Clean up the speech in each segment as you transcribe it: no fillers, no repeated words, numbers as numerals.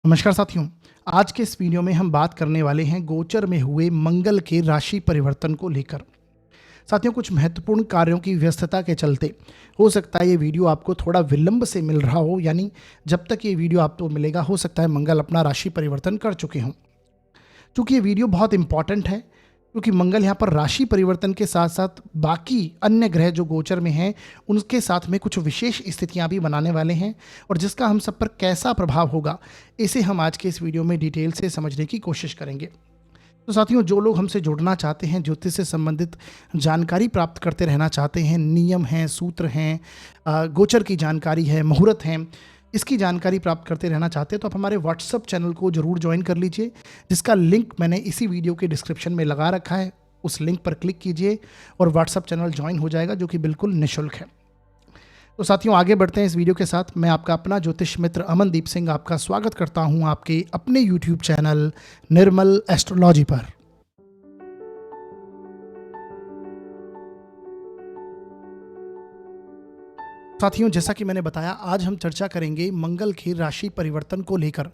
नमस्कार साथियों। आज के इस वीडियो में हम बात करने वाले हैं गोचर में हुए मंगल के राशि परिवर्तन को लेकर। साथियों, कुछ महत्वपूर्ण कार्यों की व्यस्तता के चलते हो सकता है ये वीडियो आपको थोड़ा विलंब से मिल रहा हो, यानी जब तक ये वीडियो आपको मिलेगा हो सकता है मंगल अपना राशि परिवर्तन कर चुके हों। चूँकि ये वीडियो बहुत इंपॉर्टेंट है, क्योंकि मंगल यहाँ पर राशि परिवर्तन के साथ साथ बाकी अन्य ग्रह जो गोचर में हैं उनके साथ में कुछ विशेष स्थितियाँ भी बनाने वाले हैं, और जिसका हम सब पर कैसा प्रभाव होगा इसे हम आज के इस वीडियो में डिटेल से समझने की कोशिश करेंगे। तो साथियों, जो लोग हमसे जुड़ना चाहते हैं, ज्योतिष से संबंधित जानकारी प्राप्त करते रहना चाहते हैं, नियम हैं, सूत्र हैं, गोचर की जानकारी है, मुहूर्त हैं, इसकी जानकारी प्राप्त करते रहना चाहते हैं तो आप हमारे व्हाट्सअप चैनल को ज़रूर ज्वाइन कर लीजिए, जिसका लिंक मैंने इसी वीडियो के डिस्क्रिप्शन में लगा रखा है। उस लिंक पर क्लिक कीजिए और व्हाट्सअप चैनल ज्वाइन हो जाएगा, जो कि बिल्कुल निःशुल्क है। तो साथियों, आगे बढ़ते हैं इस वीडियो के साथ। मैं आपका अपना ज्योतिष मित्र अमनदीप सिंह आपका स्वागत करता हूं आपके अपने यूट्यूब चैनल निर्मल एस्ट्रोलॉजी पर। साथियों, जैसा कि मैंने बताया, आज हम चर्चा करेंगे मंगल के राशि परिवर्तन को लेकर।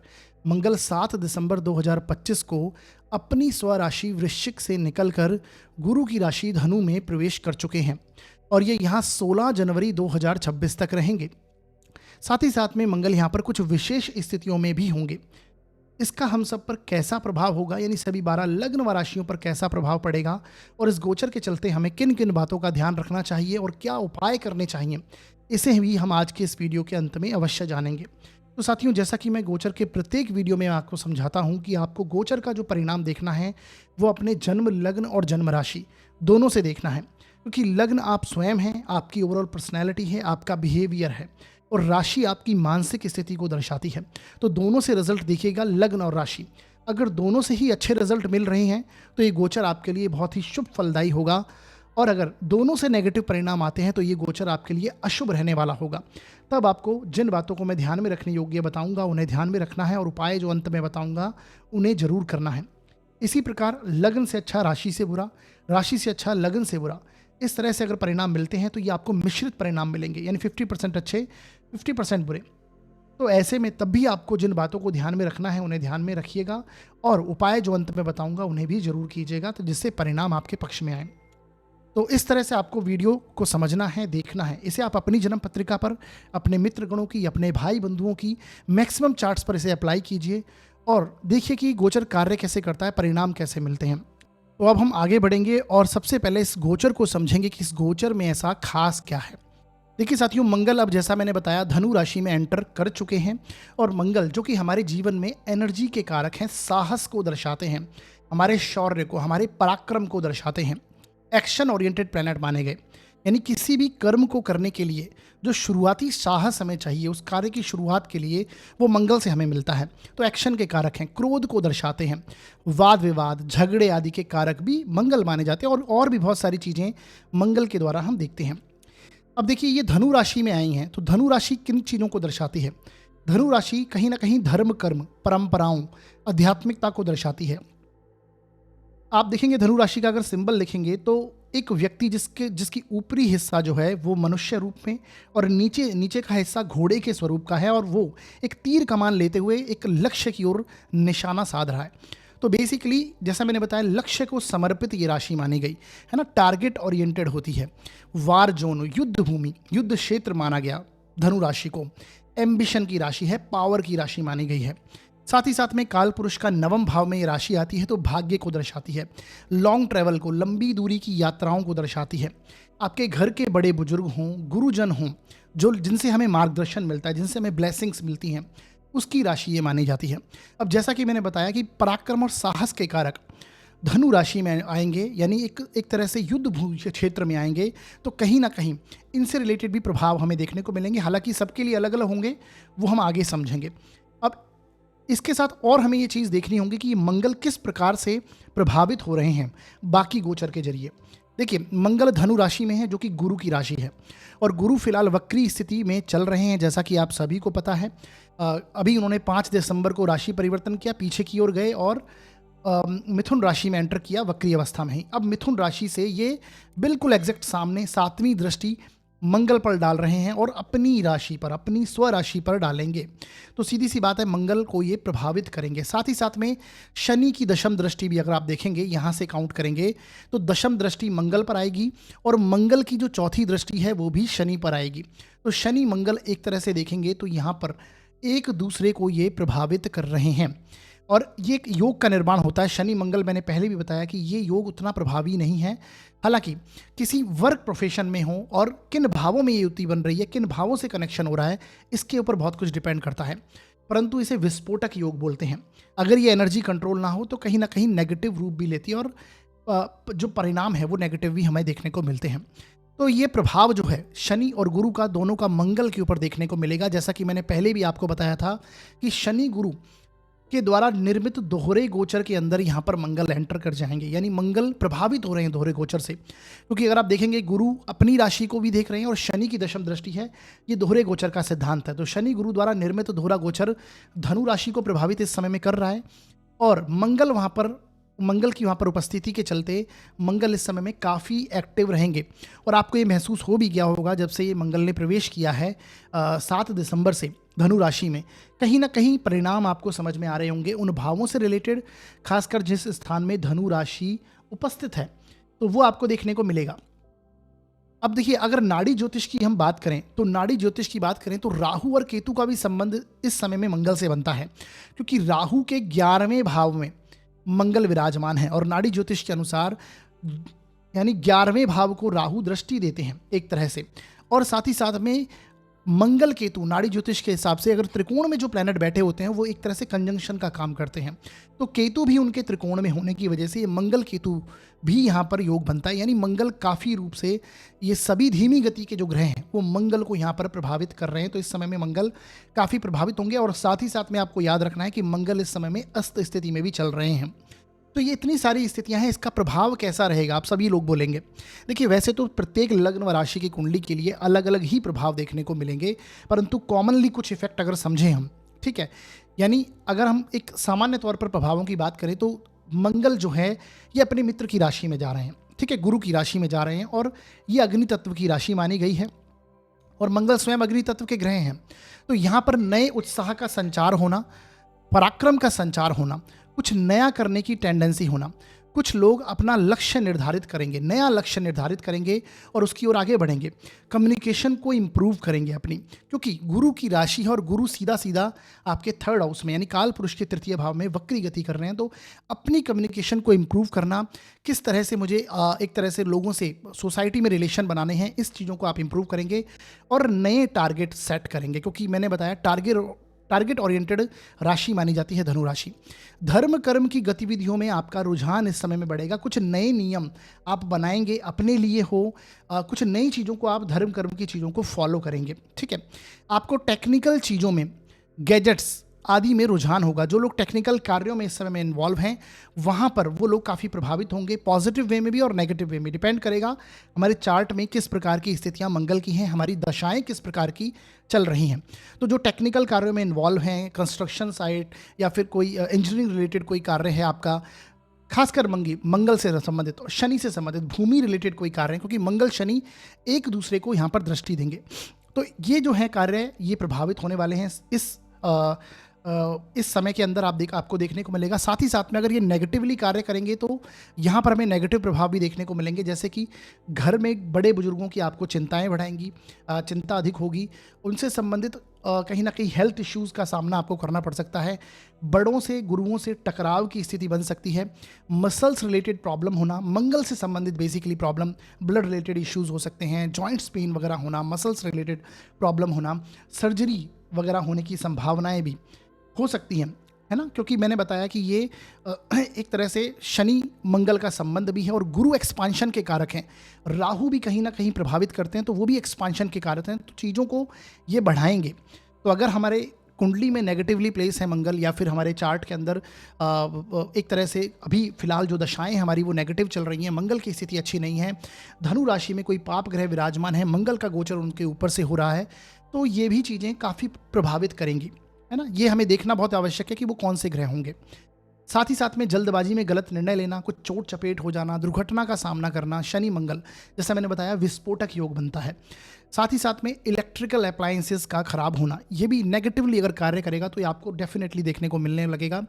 मंगल 7 दिसंबर 2025 को अपनी स्वराशि वृश्चिक से निकलकर गुरु की राशि धनु में प्रवेश कर चुके हैं और ये यहाँ 16 जनवरी 2026 तक रहेंगे। साथ ही साथ में मंगल यहाँ पर कुछ विशेष स्थितियों में भी होंगे। इसका हम सब पर कैसा प्रभाव होगा, यानी सभी 12 लग्न व राशियों पर कैसा प्रभाव पड़ेगा और इस गोचर के चलते हमें किन किन बातों का ध्यान रखना चाहिए और क्या उपाय करने चाहिए, इसे भी हम आज के इस वीडियो के अंत में अवश्य जानेंगे। तो साथियों, जैसा कि मैं गोचर के प्रत्येक वीडियो में आपको समझाता हूं कि आपको गोचर का जो परिणाम देखना है वो अपने जन्म लग्न और जन्म राशि दोनों से देखना है, क्योंकि लग्न आप स्वयं हैं, आपकी ओवरऑल पर्सनैलिटी है, आपका बिहेवियर है, और राशि आपकी मानसिक स्थिति को दर्शाती है। तो दोनों से रिजल्ट देखिएगा, लग्न और राशि। अगर दोनों से ही अच्छे रिजल्ट मिल रहे हैं तो ये गोचर आपके लिए बहुत ही शुभ फलदायी होगा, और अगर दोनों से नेगेटिव परिणाम आते हैं तो ये गोचर आपके लिए अशुभ रहने वाला होगा। तब आपको जिन बातों को मैं ध्यान में रखने योग्य बताऊंगा उन्हें ध्यान में रखना है, और उपाय जो अंत में बताऊंगा उन्हें जरूर करना है। इसी प्रकार लग्न से अच्छा राशि से बुरा, राशि से अच्छा लग्न से बुरा, इस तरह से अगर परिणाम मिलते हैं तो ये आपको मिश्रित परिणाम मिलेंगे, यानी 50% अच्छे 50% बुरे। तो ऐसे में तब भी आपको जिन बातों को ध्यान में रखना है उन्हें ध्यान में रखिएगा, और उपाय जो अंत में बताऊंगा उन्हें भी जरूर कीजिएगा, तो जिससे परिणाम आपके पक्ष में आए। तो इस तरह से आपको वीडियो को समझना है, देखना है। इसे आप अपनी जन्म पत्रिका पर, अपने मित्रगणों की, अपने भाई बंधुओं की मैक्सिमम चार्ट्स पर इसे अप्लाई कीजिए और देखिए कि गोचर कार्य कैसे करता है, परिणाम कैसे मिलते हैं। तो अब हम आगे बढ़ेंगे और सबसे पहले इस गोचर को समझेंगे कि इस गोचर में ऐसा खास क्या है। देखिए साथियों, मंगल अब जैसा मैंने बताया धनु राशि में एंटर कर चुके हैं, और मंगल जो कि हमारे जीवन में एनर्जी के कारक हैं, साहस को दर्शाते हैं, हमारे शौर्य को, हमारे पराक्रम को दर्शाते हैं, एक्शन ओरिएंटेड प्लैनेट माने गए। यानी किसी भी कर्म को करने के लिए जो शुरुआती साहस हमें चाहिए, उस कार्य की शुरुआत के लिए वो मंगल से हमें मिलता है। तो एक्शन के कारक हैं, क्रोध को दर्शाते हैं, वाद विवाद झगड़े आदि के कारक भी मंगल माने जाते हैं, और भी बहुत सारी चीज़ें मंगल के द्वारा हम देखते हैं। अब देखिए, ये धनु राशि में आई हैं, तो धनु राशि किन चीज़ों को दर्शाती है? धनु राशि कहीं ना कहीं धर्म, कर्म, परंपराओं, आध्यात्मिकता को दर्शाती है। आप देखेंगे धनु राशि का अगर सिंबल लिखेंगे तो एक व्यक्ति जिसकी ऊपरी हिस्सा जो है वो मनुष्य रूप में, और नीचे का हिस्सा घोड़े के स्वरूप का है, और वो एक तीर कमान लेते हुए एक लक्ष्य की ओर निशाना साध रहा है। तो बेसिकली जैसा मैंने बताया, लक्ष्य को समर्पित ये राशि मानी गई है ना, टारगेट ओरिएंटेड होती है। वार जोन, युद्ध भूमि, युद्ध क्षेत्र माना गया धनु राशि को। एम्बिशन की राशि है, पावर की राशि मानी गई है। साथ ही साथ में काल पुरुष का नवम भाव में ये राशि आती है तो भाग्य को दर्शाती है, लॉन्ग ट्रैवल को, लंबी दूरी की यात्राओं को दर्शाती है। आपके घर के बड़े बुजुर्ग हों, गुरुजन हों, जो जिनसे हमें मार्गदर्शन मिलता है, जिनसे हमें ब्लेसिंग्स मिलती हैं, उसकी राशि ये मानी जाती है। अब जैसा कि मैंने बताया कि पराक्रम और साहस के कारक धनु राशि में आएंगे, यानी एक तरह से युद्ध भूमि क्षेत्र में आएंगे, तो कहीं ना कहीं इनसे रिलेटेड भी प्रभाव हमें देखने को मिलेंगे। हालांकि सबके लिए अलग अलग होंगे, वो हम आगे समझेंगे। अब इसके साथ और हमें ये चीज़ देखनी होगी कि मंगल किस प्रकार से प्रभावित हो रहे हैं बाकी गोचर के जरिए। देखिए, मंगल धनु राशि में है जो कि गुरु की राशि है, और गुरु फिलहाल वक्री स्थिति में चल रहे हैं, जैसा कि आप सभी को पता है। अभी उन्होंने 5 दिसंबर को राशि परिवर्तन किया, पीछे की ओर गए और मिथुन राशि में एंटर किया वक्री अवस्था में ही। अब मिथुन राशि से ये बिल्कुल एग्जैक्ट सामने 7वीं दृष्टि मंगल पर डाल रहे हैं और अपनी राशि पर, अपनी स्वराशि पर डालेंगे। तो सीधी सी बात है, मंगल को ये प्रभावित करेंगे। साथ ही साथ में शनि की दशम दृष्टि भी अगर आप देखेंगे, यहाँ से काउंट करेंगे तो दशम दृष्टि मंगल पर आएगी और मंगल की जो चौथी दृष्टि है वो भी शनि पर आएगी। तो शनि मंगल एक तरह से देखेंगे तो यहाँ पर एक दूसरे को ये प्रभावित कर रहे हैं और ये एक योग का निर्माण होता है। शनि मंगल, मैंने पहले भी बताया कि ये योग उतना प्रभावी नहीं है। हालांकि किसी वर्क प्रोफेशन में हो और किन भावों में ये युति बन रही है, किन भावों से कनेक्शन हो रहा है, इसके ऊपर बहुत कुछ डिपेंड करता है। परंतु इसे विस्फोटक योग बोलते हैं। अगर ये एनर्जी कंट्रोल ना हो तो कहीं ना कहीं नेगेटिव रूप भी लेती है और जो परिणाम है वो नेगेटिव भी हमें देखने को मिलते हैं। तो ये प्रभाव जो है शनि और गुरु का, दोनों का मंगल के ऊपर देखने को मिलेगा। जैसा कि मैंने पहले भी आपको बताया था कि शनि गुरु के द्वारा निर्मित दोहरे गोचर के अंदर यहाँ पर मंगल एंटर कर जाएंगे, यानी मंगल प्रभावित हो रहे हैं दोहरे गोचर से। क्योंकि अगर आप देखेंगे, गुरु अपनी राशि को भी देख रहे हैं और शनि की दशम दृष्टि है, ये दोहरे गोचर का सिद्धांत है। तो शनि गुरु द्वारा निर्मित दोहरा गोचर धनु राशि को प्रभावित इस समय में कर रहा है और मंगल की वहाँ पर उपस्थिति के चलते मंगल इस समय में काफ़ी एक्टिव रहेंगे। और आपको ये महसूस हो भी गया होगा जब से ये मंगल ने प्रवेश किया है 7 दिसंबर से धनु राशि में, कहीं ना कहीं परिणाम आपको समझ में आ रहे होंगे उन भावों से रिलेटेड, खासकर जिस स्थान में धनु राशि उपस्थित है तो वो आपको देखने को मिलेगा। अब देखिए, अगर नाड़ी ज्योतिष की हम बात करें तो नाड़ी ज्योतिष की बात करें तो राहु और केतु का भी संबंध इस समय में मंगल से बनता है, क्योंकि राहु के 11वें भाव में मंगल विराजमान है और नाड़ी ज्योतिष के अनुसार यानी 11वें भाव को राहु दृष्टि देते हैं एक तरह से। और साथ ही साथ में मंगल केतु नाड़ी ज्योतिष के हिसाब से अगर त्रिकोण में जो प्लैनेट बैठे होते हैं वो एक तरह से कंजंक्शन का काम करते हैं। तो केतु भी उनके त्रिकोण में होने की वजह से ये मंगल केतु भी यहाँ पर योग बनता है। यानी मंगल काफ़ी रूप से, ये सभी धीमी गति के जो ग्रह हैं वो मंगल को यहाँ पर प्रभावित कर रहे हैं। तो इस समय में मंगल काफ़ी प्रभावित होंगे और साथ ही साथ में आपको याद रखना है कि मंगल इस समय में अस्त स्थिति में भी चल रहे हैं। तो ये इतनी सारी स्थितियां हैं, इसका प्रभाव कैसा रहेगा आप सभी लोग बोलेंगे। देखिए, वैसे तो प्रत्येक लग्न व राशि की कुंडली के लिए अलग अलग ही प्रभाव देखने को मिलेंगे, परंतु कॉमनली कुछ इफेक्ट अगर समझें हम, ठीक है, यानी अगर हम एक सामान्य तौर पर प्रभावों की बात करें तो मंगल जो है ये अपने मित्र की राशि में जा रहे हैं, ठीक है, गुरु की राशि में जा रहे हैं और ये अग्नि तत्व की राशि मानी गई है और मंगल स्वयं अग्नि तत्व के ग्रह हैं। तो यहाँ पर नए उत्साह का संचार होना, पराक्रम का संचार होना, कुछ नया करने की टेंडेंसी होना, कुछ लोग अपना लक्ष्य निर्धारित करेंगे, नया लक्ष्य निर्धारित करेंगे और उसकी ओर आगे बढ़ेंगे, कम्युनिकेशन को इम्प्रूव करेंगे अपनी, क्योंकि गुरु की राशि है और गुरु सीधा सीधा आपके 3rd हाउस में यानी काल पुरुष के 3य भाव में वक्री गति कर रहे हैं। तो अपनी कम्युनिकेशन को इम्प्रूव करना, किस तरह से मुझे एक तरह से लोगों से सोसाइटी में रिलेशन बनाने हैं, इस चीज़ों को आप इम्प्रूव करेंगे और नए टारगेट सेट करेंगे। क्योंकि मैंने बताया टारगेट ओरिएंटेड राशि मानी जाती है धनु राशि। धर्म कर्म की गतिविधियों में आपका रुझान इस समय में बढ़ेगा, कुछ नए नियम आप बनाएंगे अपने लिए हो, कुछ नई चीज़ों को आप धर्म कर्म की चीज़ों को फॉलो करेंगे, ठीक है। आपको टेक्निकल चीज़ों में, गैजेट्स आदि में रुझान होगा। जो लोग टेक्निकल कार्यों में इस समय में इन्वॉल्व हैं वहाँ पर वो लोग काफ़ी प्रभावित होंगे, पॉजिटिव वे में भी और नेगेटिव वे में। डिपेंड करेगा हमारे चार्ट में किस प्रकार की स्थितियाँ मंगल की हैं, हमारी दशाएं किस प्रकार की चल रही हैं। तो जो टेक्निकल कार्यों में इन्वॉल्व हैं, कंस्ट्रक्शन साइट या फिर कोई इंजीनियरिंग रिलेटेड कोई कार्य है आपका, खासकर मंगल से संबंधित और शनि से संबंधित भूमि रिलेटेड कोई कार्य है, क्योंकि मंगल शनि एक दूसरे को यहाँ पर दृष्टि देंगे। तो ये जो है कार्य ये प्रभावित होने वाले हैं इस समय के अंदर। आपको देखने को मिलेगा। साथ ही साथ में अगर ये नेगेटिवली कार्य करेंगे तो यहाँ पर हमें नेगेटिव प्रभाव भी देखने को मिलेंगे, जैसे कि घर में बड़े बुजुर्गों की आपको चिंताएं बढ़ाएंगी, चिंता अधिक होगी, उनसे संबंधित कहीं ना कहीं हेल्थ इश्यूज़ का सामना आपको करना पड़ सकता है, बड़ों से गुरुओं से टकराव की स्थिति बन सकती है, मसल्स रिलेटेड प्रॉब्लम होना, मंगल से संबंधित basically problem, blood related issues हो सकते हैं, जॉइंट्स पेन वगैरह होना, मसल्स रिलेटेड प्रॉब्लम होना, सर्जरी वगैरह होने की संभावनाएं भी हो सकती हैं, है ना। क्योंकि मैंने बताया कि ये एक तरह से शनि मंगल का संबंध भी है और गुरु एक्सपांशन के कारक हैं, राहु भी कहीं ना कहीं प्रभावित करते हैं, तो वो भी एक्सपांशन के कारक हैं, तो चीज़ों को ये बढ़ाएंगे। तो अगर हमारे कुंडली में नेगेटिवली प्लेस है मंगल या फिर हमारे चार्ट के अंदर एक तरह से अभी फिलहाल जो दशाएं हमारी वो नेगेटिव चल रही हैं, मंगल की स्थिति अच्छी नहीं है, धनु राशि में कोई पाप ग्रह विराजमान है, मंगल का गोचर उनके ऊपर से हो रहा है, तो ये भी चीज़ें काफ़ी प्रभावित करेंगी, है ना। ये हमें देखना बहुत आवश्यक है कि वो कौन से ग्रह होंगे। साथ ही साथ में जल्दबाजी में गलत निर्णय लेना, कुछ चोट चपेट हो जाना, दुर्घटना का सामना करना, शनि मंगल जैसा मैंने बताया विस्फोटक योग बनता है। साथ ही साथ में इलेक्ट्रिकल अप्लायंसेस का खराब होना, ये भी नेगेटिवली अगर कार्य करेगा तो ये आपको डेफिनेटली देखने को मिलने लगेगा।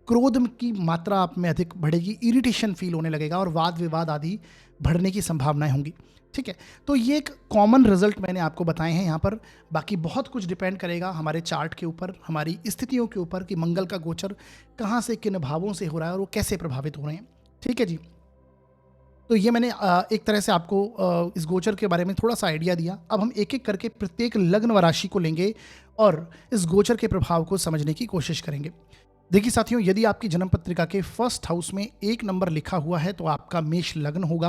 क्रोध की मात्रा आप में अधिक बढ़ेगी, इरिटेशन फील होने लगेगा और वाद विवाद आदि बढ़ने की संभावनाएं होंगी। ठीक है, तो ये एक कॉमन रिजल्ट मैंने आपको बताए हैं यहाँ पर। बाकी बहुत कुछ डिपेंड करेगा हमारे चार्ट के ऊपर, हमारी स्थितियों के ऊपर कि मंगल का गोचर कहाँ से किन भावों से हो रहा है और वो कैसे प्रभावित हो रहे हैं। ठीक है जी, तो ये मैंने एक तरह से आपको इस गोचर के बारे में थोड़ा सा आइडिया दिया। अब हम एक एक करके प्रत्येक लग्न व राशि को लेंगे और इस गोचर के प्रभाव को समझने की कोशिश करेंगे। देखिए साथियों, यदि आपकी जन्म पत्रिका के फर्स्ट हाउस में 1 नंबर लिखा हुआ है तो आपका मेष लग्न होगा,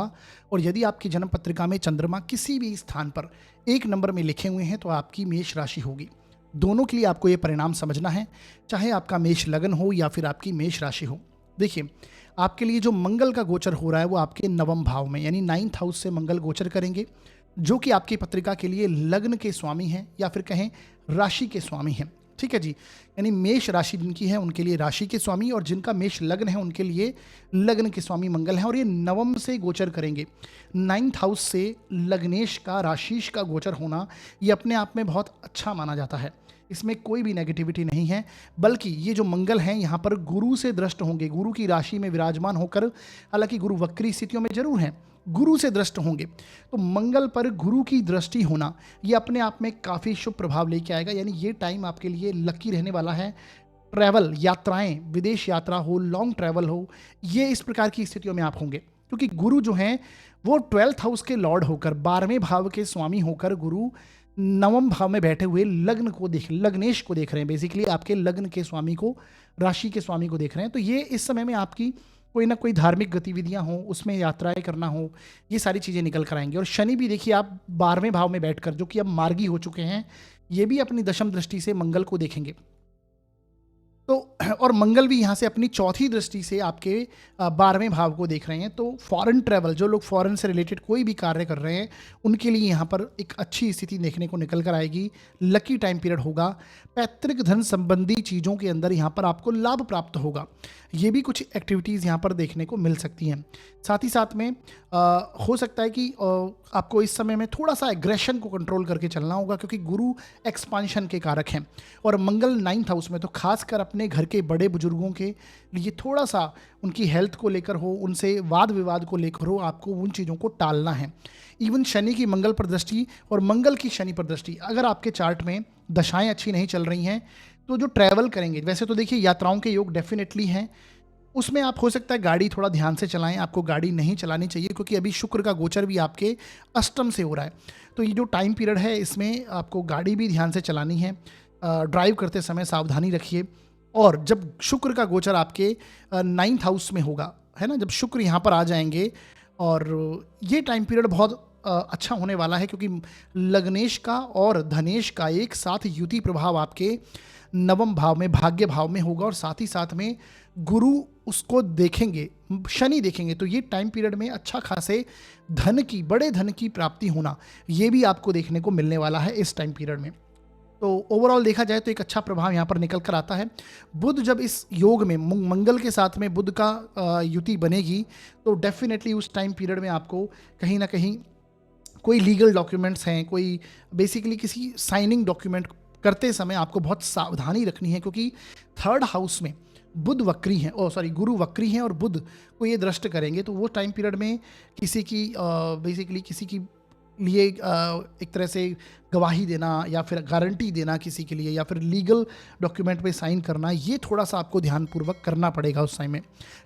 और यदि आपकी जन्म पत्रिका में चंद्रमा किसी भी स्थान पर 1 नंबर में लिखे हुए हैं तो आपकी मेष राशि होगी। दोनों के लिए आपको ये परिणाम समझना है, चाहे आपका मेष लग्न हो या फिर आपकी मेष राशि हो। देखिए, आपके लिए जो मंगल का गोचर हो रहा है वो आपके नवम भाव में यानी 9th हाउस से मंगल गोचर करेंगे, जो कि आपकी पत्रिका के लिए लग्न के स्वामी हैं या फिर कहें राशि के स्वामी हैं। ठीक है जी, यानी मेष राशि जिनकी है उनके लिए राशि के स्वामी, और जिनका मेष लग्न है उनके लिए लग्न के स्वामी मंगल हैं, और ये नवम से गोचर करेंगे। 9th हाउस से लग्नेश का, राशिश का गोचर होना ये अपने आप में बहुत अच्छा माना जाता है, इसमें कोई भी नेगेटिविटी नहीं है। बल्कि ये जो मंगल हैं यहाँ पर गुरु से दृष्ट होंगे, गुरु की राशि में विराजमान होकर, हालांकि गुरु वक्री स्थितियों में जरूर हैं, गुरु से दृष्ट होंगे। तो मंगल पर गुरु की दृष्टि होना ये अपने आप में काफ़ी शुभ प्रभाव लेके आएगा, यानी ये टाइम आपके लिए लकी रहने वाला है। ट्रैवल, यात्राएं, विदेश यात्रा हो, लॉन्ग ट्रैवल हो, ये इस प्रकार की स्थितियों में आप होंगे, क्योंकि गुरु जो हैं वो 12th हाउस के लॉर्ड होकर, 12वें भाव के स्वामी होकर गुरु नवम भाव में बैठे हुए लग्नेश को देख रहे हैं। बेसिकली आपके लग्न के स्वामी को, राशि के स्वामी को देख रहे हैं। तो ये इस समय में आपकी कोई ना कोई धार्मिक गतिविधियां हों, उसमें यात्राएं करना हो, ये सारी चीज़ें निकल कर आएंगी। और शनि भी देखिए आप 12वें भाव में बैठकर, जो कि अब मार्गी हो चुके हैं, ये भी अपनी दशम दृष्टि से मंगल को देखेंगे। तो और मंगल भी यहाँ से अपनी चौथी दृष्टि से आपके 12वें भाव को देख रहे हैं। तो फॉरेन ट्रैवल, जो लोग फॉरेन से रिलेटेड कोई भी कार्य कर रहे हैं उनके लिए यहाँ पर एक अच्छी स्थिति देखने को निकल कर आएगी, लकी टाइम पीरियड होगा। पैतृक धन संबंधी चीज़ों के अंदर यहाँ पर आपको लाभ प्राप्त होगा, ये भी कुछ एक्टिविटीज़ यहाँ पर देखने को मिल सकती हैं। साथ ही साथ में हो सकता है कि आपको इस समय में थोड़ा सा एग्रेशन को कंट्रोल करके चलना होगा, क्योंकि गुरु एक्सपांशन के कारक हैं और मंगल 9th हाउस में। तो खासकर अपने घर के बड़े बुजुर्गों के लिए थोड़ा सा उनकी हेल्थ को लेकर हो, उनसे वाद विवाद को लेकर हो, आपको उन चीज़ों को टालना है। इवन शनि की मंगल पर दृष्टि और मंगल की शनि पर दृष्टि, अगर आपके चार्ट में दशाएं अच्छी नहीं चल रही हैं तो जो ट्रैवल करेंगे, वैसे तो देखिए यात्राओं के योग डेफिनेटली हैं, उसमें आप हो सकता है गाड़ी थोड़ा ड्यान से चलाएं, आपको गाड़ी नहीं चलानी चाहिए, क्योंकि अभी शुक्र का गोचर भी आपके अष्टम से हो रहा है। तो ये जो टाइम पीरियड है इसमें आपको गाड़ी भी ध्यान से चलानी है, ड्राइव करते समय सावधानी रखिए। और जब शुक्र का गोचर आपके 9th हाउस में होगा, है ना, जब शुक्र यहाँ पर आ जाएंगे, और ये टाइम पीरियड बहुत अच्छा होने वाला है, क्योंकि लग्नेश का और धनेश का एक साथ युति प्रभाव आपके नवम भाव में, भाग्य भाव में होगा, और साथ ही साथ में गुरु उसको देखेंगे, शनि देखेंगे। तो ये टाइम पीरियड में अच्छा खासे धन की, बड़े धन की प्राप्ति होना, ये भी आपको देखने को मिलने वाला है इस टाइम पीरियड में। तो ओवरऑल देखा जाए तो एक अच्छा प्रभाव यहाँ पर निकल कर आता है। बुध जब इस योग में, मंगल के साथ में बुध का युति बनेगी, तो डेफिनेटली उस टाइम पीरियड में आपको कहीं ना कहीं कोई लीगल डॉक्यूमेंट्स हैं, कोई बेसिकली किसी साइनिंग डॉक्यूमेंट करते समय आपको बहुत सावधानी रखनी है, क्योंकि 3rd हाउस में बुध वक्री हैं, गुरु वक्री हैं और बुध को ये दृष्ट करेंगे। तो वो टाइम पीरियड में किसी की बेसिकली किसी की लिए एक तरह से गवाही देना या फिर गारंटी देना किसी के लिए, या फिर लीगल डॉक्यूमेंट पे साइन करना, ये थोड़ा सा आपको ध्यानपूर्वक करना पड़ेगा उस टाइम में।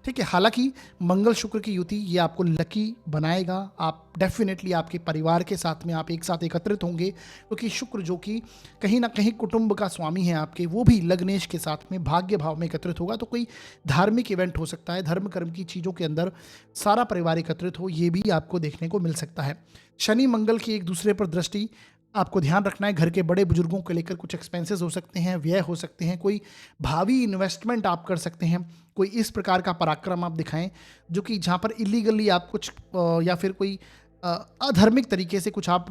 ठीक है, हालांकि मंगल शुक्र की युति ये आपको लकी बनाएगा। आप डेफिनेटली आपके परिवार के साथ में आप एक साथ एकत्रित होंगे, क्योंकि शुक्र जो कि कहीं ना कहीं कुटुंब का स्वामी है आपके, वो भी लग्नेश के साथ में भाग्य भाव में एकत्रित होगा। तो कोई धार्मिक इवेंट हो सकता है, धर्म कर्म की चीज़ों के अंदर सारा परिवार एकत्रित हो, ये भी आपको देखने को मिल सकता है। शनि मंगल की एक दूसरे पर दृष्टि, आपको ध्यान रखना है, घर के बड़े बुजुर्गों को लेकर कुछ एक्सपेंसेस हो सकते हैं, व्यय हो सकते हैं, कोई भावी इन्वेस्टमेंट आप कर सकते हैं, कोई इस प्रकार का पराक्रम आप दिखाएं जो कि जहाँ पर इलीगली आप कुछ या फिर कोई अधार्मिक तरीके से कुछ आप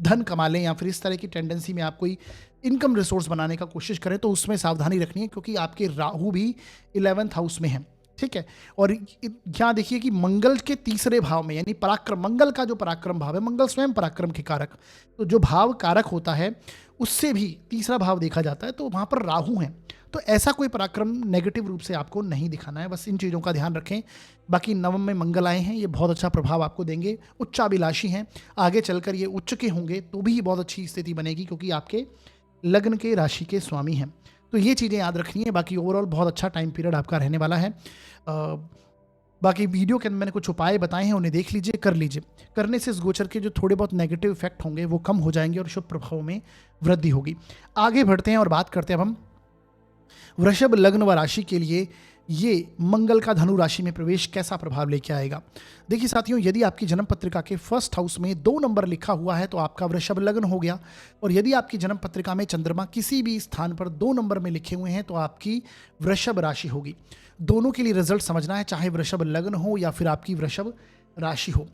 धन कमा लें, या फिर इस तरह की टेंडेंसी में आप कोई इनकम रिसोर्स बनाने का कोशिश करें तो उसमें सावधानी रखनी है, क्योंकि आपके राहु भी 11th हाउस में है, ठीक है। और यहाँ देखिए कि मंगल के तीसरे भाव में, यानी पराक्रम, मंगल का जो पराक्रम भाव है, मंगल स्वयं पराक्रम के कारक, तो जो भाव कारक होता है उससे भी तीसरा भाव देखा जाता है, तो वहाँ पर राहु है। तो ऐसा कोई पराक्रम नेगेटिव रूप से आपको नहीं दिखाना है, बस इन चीज़ों का ध्यान रखें। बाकी नवम में मंगल आए हैं, ये बहुत अच्छा प्रभाव आपको देंगे। उच्चाभिलाषी हैं, आगे चलकर ये उच्च के होंगे तो भी बहुत अच्छी स्थिति बनेगी, क्योंकि आपके लग्न के राशि के स्वामी हैं। तो ये चीज़ें याद रखनी है। बाकी ओवरऑल बहुत अच्छा टाइम पीरियड आपका रहने वाला है। बाकी वीडियो के अंदर मैंने कुछ उपाय बताए हैं, उन्हें देख लीजिए, कर लीजिए। करने से इस गोचर के जो थोड़े बहुत नेगेटिव इफेक्ट होंगे वो कम हो जाएंगे और शुभ प्रभाव में वृद्धि होगी। आगे बढ़ते हैं और बात करते हैं अब हम वृषभ लग्न व राशि के लिए ये मंगल का धनु राशि में प्रवेश कैसा प्रभाव लेके आएगा। देखिए साथियों, यदि आपकी जन्म पत्रिका के फर्स्ट हाउस में 2 नंबर लिखा हुआ है तो आपका वृषभ लग्न हो गया, और यदि आपकी जन्म पत्रिका में चंद्रमा किसी भी स्थान पर 2 नंबर में लिखे हुए हैं तो आपकी वृषभ राशि होगी। दोनों के लिए रिजल्ट समझना है, चाहे वृषभ लग्न हो या फिर आपकी वृषभ राशि हो।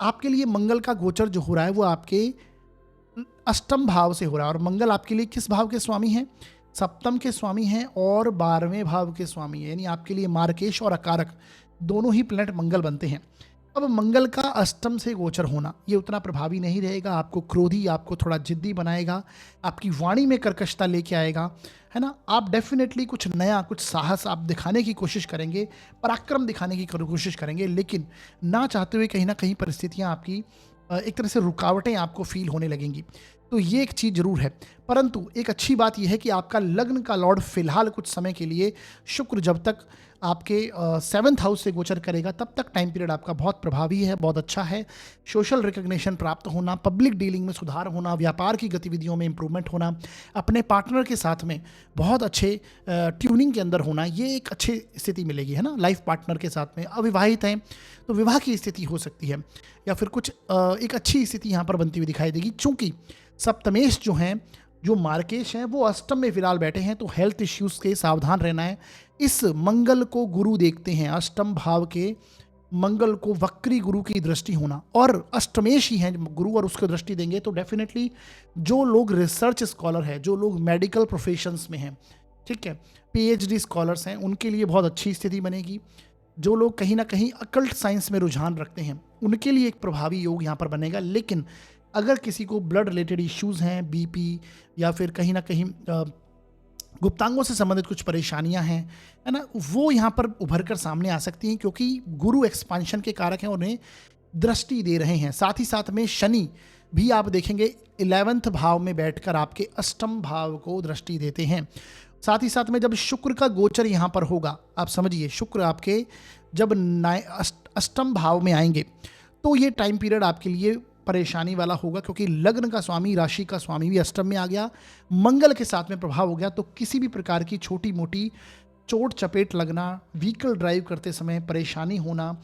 आपके लिए मंगल का गोचर जो हो रहा है वो आपके अष्टम भाव से हो रहा है, और मंगल आपके लिए किस भाव के स्वामी हैं? सप्तम के स्वामी हैं और 12वें भाव के स्वामी हैं, यानी आपके लिए मार्केश और अकारक दोनों ही प्लैनेट मंगल बनते हैं। अब मंगल का अष्टम से गोचर होना ये उतना प्रभावी नहीं रहेगा, आपको क्रोधी, आपको थोड़ा जिद्दी बनाएगा, आपकी वाणी में कर्कशता लेके आएगा, है ना। आप डेफिनेटली कुछ नया, कुछ साहस आप दिखाने की कोशिश करेंगे, पराक्रम दिखाने की कोशिश करेंगे, लेकिन ना चाहते हुए कहीं ना कहीं परिस्थितियां आपकी एक तरह से रुकावटें आपको फील होने लगेंगी। तो ये एक चीज़ जरूर है, परंतु एक अच्छी बात यह है कि आपका लग्न का लॉर्ड फिलहाल कुछ समय के लिए शुक्र जब तक आपके 7th हाउस से गोचर करेगा तब तक टाइम पीरियड आपका बहुत प्रभावी है, बहुत अच्छा है। सोशल रिकग्निशन प्राप्त होना, पब्लिक डीलिंग में सुधार होना, व्यापार की गतिविधियों में इंप्रूवमेंट होना, अपने पार्टनर के साथ में बहुत अच्छे ट्यूनिंग के अंदर होना, ये एक अच्छी स्थिति मिलेगी, है ना। लाइफ पार्टनर के साथ में अविवाहित हैं तो विवाह की स्थिति हो सकती है, या फिर कुछ एक अच्छी स्थिति यहाँ पर बनती हुई दिखाई देगी। चूंकि सप्तमेश जो हैं, जो मार्केश हैं, वो अष्टम में फिलहाल बैठे हैं, तो हेल्थ इश्यूज के सावधान रहना है। इस मंगल को गुरु देखते हैं, अष्टम भाव के मंगल को वक्री गुरु की दृष्टि होना, और अष्टमेश ही हैं गुरु और उसको दृष्टि देंगे, तो डेफिनेटली जो लोग रिसर्च स्कॉलर हैं, जो लोग मेडिकल प्रोफेशंस में हैं, ठीक है, पीएचडी स्कॉलर्स हैं, उनके लिए बहुत अच्छी स्थिति बनेगी। जो लोग कहीं ना कहीं अकल्ट साइंस में रुझान रखते हैं उनके लिए एक प्रभावी योग यहाँ पर बनेगा। लेकिन अगर किसी को ब्लड रिलेटेड इश्यूज हैं, बीपी या फिर कहीं ना कहीं गुप्तांगों से संबंधित कुछ परेशानियां हैं, है ना, वो यहाँ पर उभर कर सामने आ सकती हैं, क्योंकि गुरु एक्सपांशन के कारक हैं, उन्हें दृष्टि दे रहे हैं। साथ ही साथ में शनि भी आप देखेंगे 11th भाव में बैठकर आपके अष्टम भाव को दृष्टि देते हैं। साथ ही साथ में जब शुक्र का गोचर यहाँ पर होगा, आप समझिए शुक्र आपके जब अष्टम भाव में आएंगे तो ये टाइम पीरियड आपके लिए परेशानी वाला होगा, क्योंकि लग्न का स्वामी, राशि का स्वामी भी अष्टम में आ गया, मंगल के साथ में प्रभाव हो गया, तो किसी भी प्रकार की छोटी मोटी चोट चपेट लगना, व्हीकल ड्राइव करते समय परेशानी होना,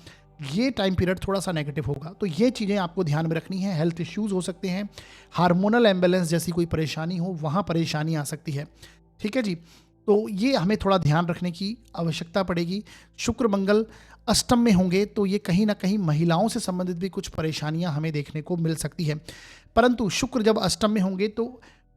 ये टाइम पीरियड थोड़ा सा नेगेटिव होगा। तो ये चीज़ें आपको ध्यान में रखनी है। हेल्थ इश्यूज हो सकते हैं, हार्मोनल एम्बेलेंस जैसी कोई परेशानी हो, वहाँ परेशानी आ सकती है, ठीक है जी। तो ये हमें थोड़ा ध्यान रखने की आवश्यकता पड़ेगी। शुक्र मंगल अष्टम में होंगे तो ये कहीं ना कहीं महिलाओं से संबंधित भी कुछ परेशानियां हमें देखने को मिल सकती है। परंतु शुक्र जब अष्टम में होंगे तो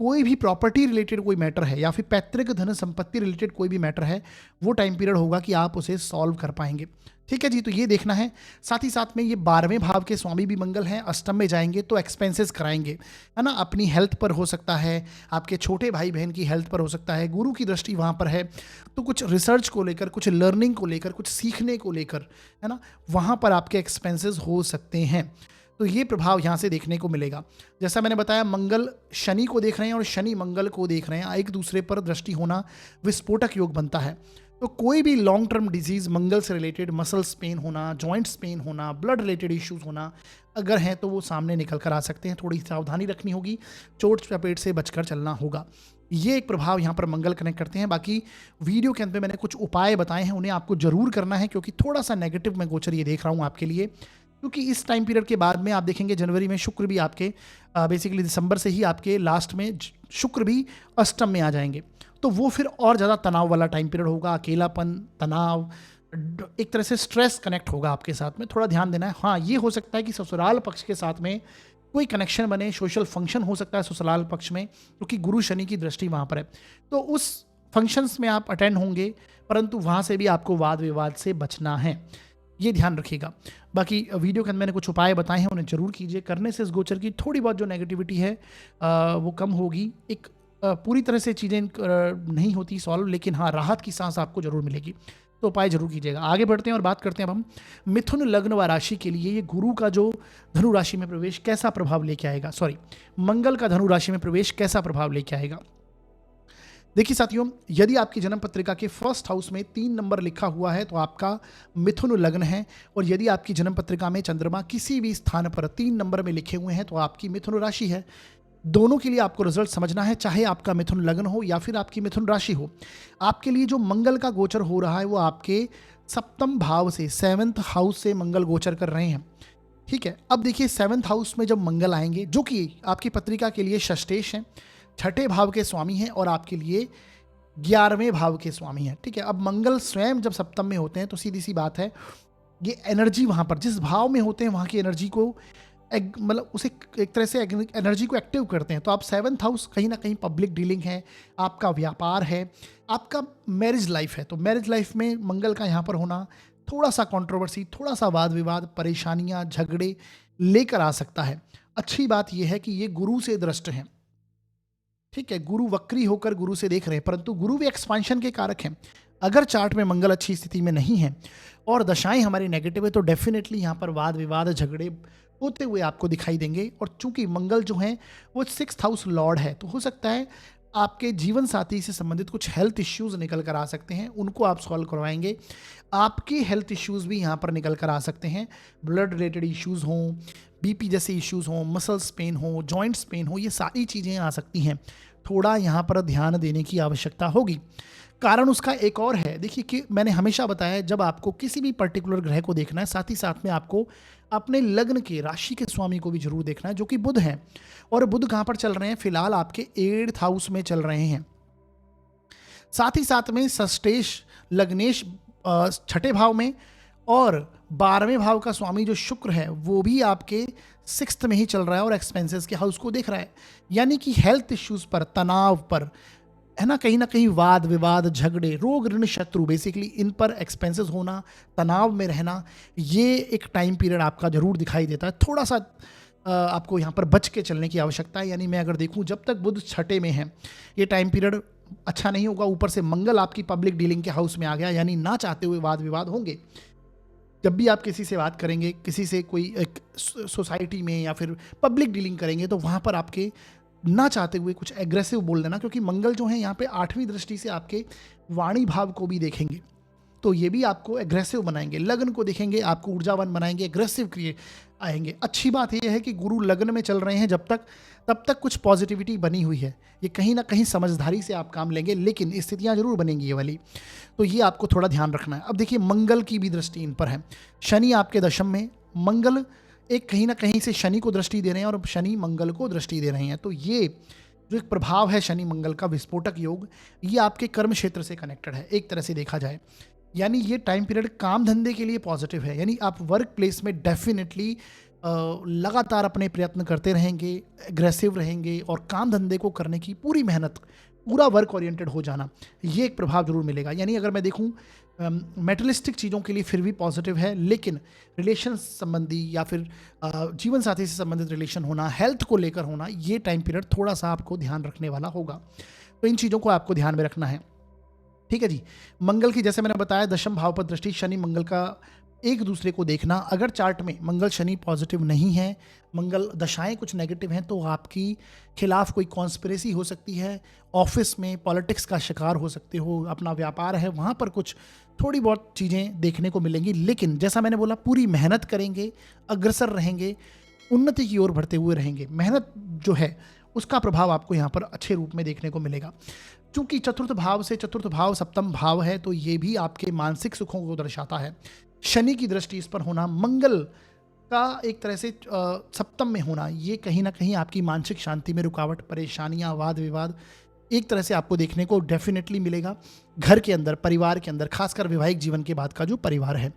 कोई भी प्रॉपर्टी रिलेटेड कोई मैटर है या फिर पैतृक धन संपत्ति रिलेटेड कोई भी मैटर है, वो टाइम पीरियड होगा कि आप उसे सॉल्व कर पाएंगे, ठीक है जी। तो ये देखना है। साथ ही साथ में ये 12वें भाव के स्वामी भी मंगल हैं, अष्टम में जाएंगे तो एक्सपेंसेस कराएंगे, है ना। अपनी हेल्थ पर हो सकता है, आपके छोटे भाई बहन की हेल्थ पर हो सकता है, गुरु की दृष्टि वहाँ पर है, तो कुछ रिसर्च को लेकर, कुछ लर्निंग को लेकर, कुछ सीखने को लेकर, है ना, वहाँ पर आपके एक्सपेंसेस हो सकते हैं। तो ये प्रभाव यहाँ से देखने को मिलेगा। जैसा मैंने बताया, मंगल शनि को देख रहे हैं और शनि मंगल को देख रहे हैं, एक दूसरे पर दृष्टि होना विस्फोटक योग बनता है। तो कोई भी लॉन्ग टर्म डिजीज मंगल से रिलेटेड, मसल्स पेन होना, जॉइंट्स पेन होना, ब्लड रिलेटेड इश्यूज होना अगर हैं तो वो सामने निकल कर आ सकते हैं। थोड़ी सावधानी रखनी होगी, चोट चपेट से बचकर चलना होगा। ये एक प्रभाव यहाँ पर मंगल कनेक्ट करते हैं। बाकी वीडियो के अंत में मैंने कुछ उपाय बताए हैं, उन्हें आपको जरूर करना है, क्योंकि थोड़ा सा नेगेटिव मैं गोचर ये देख रहा हूँ आपके लिए, क्योंकि इस टाइम पीरियड के बाद में आप देखेंगे जनवरी में शुक्र भी आपके बेसिकली दिसंबर से ही आपके लास्ट में शुक्र भी अष्टम में आ जाएंगे, तो वो फिर और ज़्यादा तनाव वाला टाइम पीरियड होगा। अकेलापन, तनाव, एक तरह से स्ट्रेस कनेक्ट होगा आपके साथ में, थोड़ा ध्यान देना है। हाँ, ये हो सकता है कि ससुराल पक्ष के साथ में कोई कनेक्शन बने, सोशल फंक्शन हो सकता है ससुराल पक्ष में, क्योंकि गुरु शनि की दृष्टि वहाँ पर है। तो उस फंक्शंस में आप अटेंड होंगे, परंतु वहाँ से भी आपको वाद विवाद से बचना है, ये ध्यान रखिएगा। बाकी वीडियो के अंदर मैंने कुछ उपाय बताए हैं, उन्हें जरूर कीजिए। करने से इस गोचर की थोड़ी बहुत जो नेगेटिविटी है वो कम होगी। एक पूरी तरह से चीज़ें नहीं होती सॉल्व, लेकिन हाँ, राहत की सांस आपको जरूर मिलेगी। तो उपाय जरूर कीजिएगा। आगे बढ़ते हैं और बात करते हैं अब हम मिथुन लग्न व राशि के लिए ये गुरु का जो धनु राशि में प्रवेश कैसा प्रभाव लेके आएगा, सॉरी, मंगल का धनु राशि में प्रवेश कैसा प्रभाव लेके आएगा। देखिए साथियों, यदि आपकी जन्म पत्रिका के फर्स्ट हाउस में 3 नंबर लिखा हुआ है तो आपका मिथुन लग्न है, और यदि आपकी जन्म पत्रिका में चंद्रमा किसी भी स्थान पर 3 नंबर में लिखे हुए हैं तो आपकी मिथुन राशि है। दोनों के लिए आपको रिजल्ट समझना है, चाहे आपका मिथुन लग्न हो या फिर आपकी मिथुन राशि हो। आपके लिए जो मंगल का गोचर हो रहा है वो आपके सप्तम भाव से, 7th हाउस से मंगल गोचर कर रहे हैं। ठीक है, अब देखिए 7th हाउस में जब मंगल आएंगे, जो कि आपकी पत्रिका के लिए षष्ठेश हैं, छठे भाव के स्वामी हैं, और आपके लिए 11वें भाव के स्वामी हैं। ठीक है, अब मंगल स्वयं जब सप्तम में होते हैं तो सीधी सी बात है, ये एनर्जी वहाँ पर जिस भाव में होते हैं वहाँ की एनर्जी को मतलब उसे एक तरह से एनर्जी को एक्टिव करते हैं। तो आप 7th हाउस कहीं ना कहीं पब्लिक डीलिंग है, आपका व्यापार है, आपका मैरिज लाइफ है। तो मैरिज लाइफ में मंगल का यहाँ पर होना थोड़ा सा कंट्रोवर्सी, थोड़ा सा वाद विवाद, परेशानियां, झगड़े लेकर आ सकता है। अच्छी बात यह है कि ये गुरु से दृष्ट हैं। ठीक है, गुरु वक्री होकर गुरु से देख रहे हैं, परंतु गुरु भी एक्सपांशन के कारक हैं। अगर चार्ट में मंगल अच्छी स्थिति में नहीं है और दशाएं हमारी नेगेटिव है तो डेफिनेटली यहाँ पर वाद विवाद, झगड़े होते हुए आपको दिखाई देंगे। और चूंकि मंगल जो है वो 6th हाउस लॉर्ड है, तो हो सकता है आपके जीवन साथी से संबंधित कुछ हेल्थ इश्यूज निकल कर आ सकते हैं, उनको आप सॉल्व करवाएंगे। आपके हेल्थ इश्यूज भी यहाँ पर निकल कर आ सकते हैं, ब्लड रिलेटेड इश्यूज हों, बीपी जैसे इश्यूज हों, मसल्स पेन हो, जॉइंट्स पेन हो, ये सारी चीज़ें आ सकती हैं। थोड़ा यहाँ पर ध्यान देने की आवश्यकता होगी। कारण उसका एक और है, देखिए कि मैंने हमेशा बताया, जब आपको किसी भी पर्टिकुलर ग्रह को देखना है, साथ ही साथ में आपको अपने लग्न के राशि के स्वामी को भी जरूर देखना है, जो कि बुध है। और बुध कहाँ पर चल रहे हैं, फिलहाल आपके 8th हाउस में चल रहे हैं। साथ ही साथ में षष्ठेश लग्नेश छठे भाव में, और 12वें भाव का स्वामी जो शुक्र है वो भी आपके 6th में ही चल रहा है और एक्सपेंसेस के हाउस को देख रहा है। यानी कि हेल्थ इश्यूज पर, तनाव पर, है ना कहीं वाद विवाद, झगड़े, रोग, ऋण, शत्रु, बेसिकली इन पर एक्सपेंसेस होना, तनाव में रहना, ये एक टाइम पीरियड आपका जरूर दिखाई देता है। थोड़ा सा आपको यहाँ पर बच के चलने की आवश्यकता है। यानी मैं अगर देखूँ, जब तक बुध छठे में है ये टाइम पीरियड अच्छा नहीं होगा। ऊपर से मंगल आपकी पब्लिक डीलिंग के हाउस में आ गया, यानी ना चाहते हुए वाद विवाद होंगे। जब भी आप किसी से बात करेंगे, किसी से कोई एक सोसाइटी में या फिर पब्लिक डीलिंग करेंगे, तो वहाँ पर आपके ना चाहते हुए कुछ एग्रेसिव बोल देना, क्योंकि मंगल जो है यहाँ पे 8वीं दृष्टि से आपके वाणी भाव को भी देखेंगे, तो ये भी आपको एग्रेसिव बनाएंगे। लग्न को देखेंगे, आपको ऊर्जावान बनाएंगे, एग्रेसिव क्रिएट आएंगे। अच्छी बात यह है कि गुरु लग्न में चल रहे हैं तब तक कुछ पॉजिटिविटी बनी हुई है। ये कहीं ना कहीं समझदारी से आप काम लेंगे, लेकिन स्थितियां जरूर बनेंगी ये वाली, तो ये आपको थोड़ा ध्यान रखना है। अब देखिए, मंगल की भी दृष्टि इन पर है। शनि आपके दशम में, मंगल एक कहीं ना कहीं से शनि को दृष्टि दे रहे हैं और शनि मंगल को दृष्टि दे रहे हैं। तो ये जो एक प्रभाव है शनि मंगल का, विस्फोटक योग, ये आपके कर्म क्षेत्र से कनेक्टेड है एक तरह से देखा जाए। यानी ये टाइम पीरियड काम धंधे के लिए पॉजिटिव है। यानी आप वर्क प्लेस में डेफिनेटली लगातार अपने प्रयत्न करते रहेंगे, एग्रेसिव रहेंगे, और काम धंधे को करने की पूरी मेहनत, पूरा वर्क ओरिएंटेड हो जाना, ये एक प्रभाव जरूर मिलेगा। यानी अगर मैं देखूं, मेटलिस्टिक चीज़ों के लिए फिर भी पॉजिटिव है, लेकिन रिलेशन संबंधी या फिर जीवन साथी से संबंधित रिलेशन होना, हेल्थ को लेकर होना, ये टाइम पीरियड थोड़ा सा आपको ध्यान रखने वाला होगा। तो इन चीज़ों को आपको ध्यान में रखना है। ठीक है जी। मंगल की, जैसे मैंने बताया, दशम भाव पर दृष्टि, शनि मंगल का एक दूसरे को देखना। अगर चार्ट में मंगल शनि पॉजिटिव नहीं है, मंगल दशाएं कुछ नेगेटिव हैं, तो आपकी खिलाफ कोई कॉन्स्पिरेसी हो सकती है, ऑफिस में पॉलिटिक्स का शिकार हो सकते हो, अपना व्यापार है वहाँ पर कुछ थोड़ी बहुत चीज़ें देखने को मिलेंगी। लेकिन जैसा मैंने बोला, पूरी मेहनत करेंगे, अग्रसर रहेंगे, उन्नति की ओर बढ़ते हुए रहेंगे। मेहनत जो है उसका प्रभाव आपको यहाँ पर अच्छे रूप में देखने को मिलेगा। चूंकि चतुर्थ भाव से चतुर्थ भाव सप्तम भाव है, तो ये भी आपके मानसिक सुखों को दर्शाता है। शनि की दृष्टि इस पर होना, मंगल का एक तरह से सप्तम में होना, ये कहीं ना कहीं आपकी मानसिक शांति में रुकावट, परेशानियां, वाद विवाद एक तरह से आपको देखने को डेफिनेटली मिलेगा। घर के अंदर, परिवार के अंदर, खासकर वैवाहिक जीवन के बाद का जो परिवार है,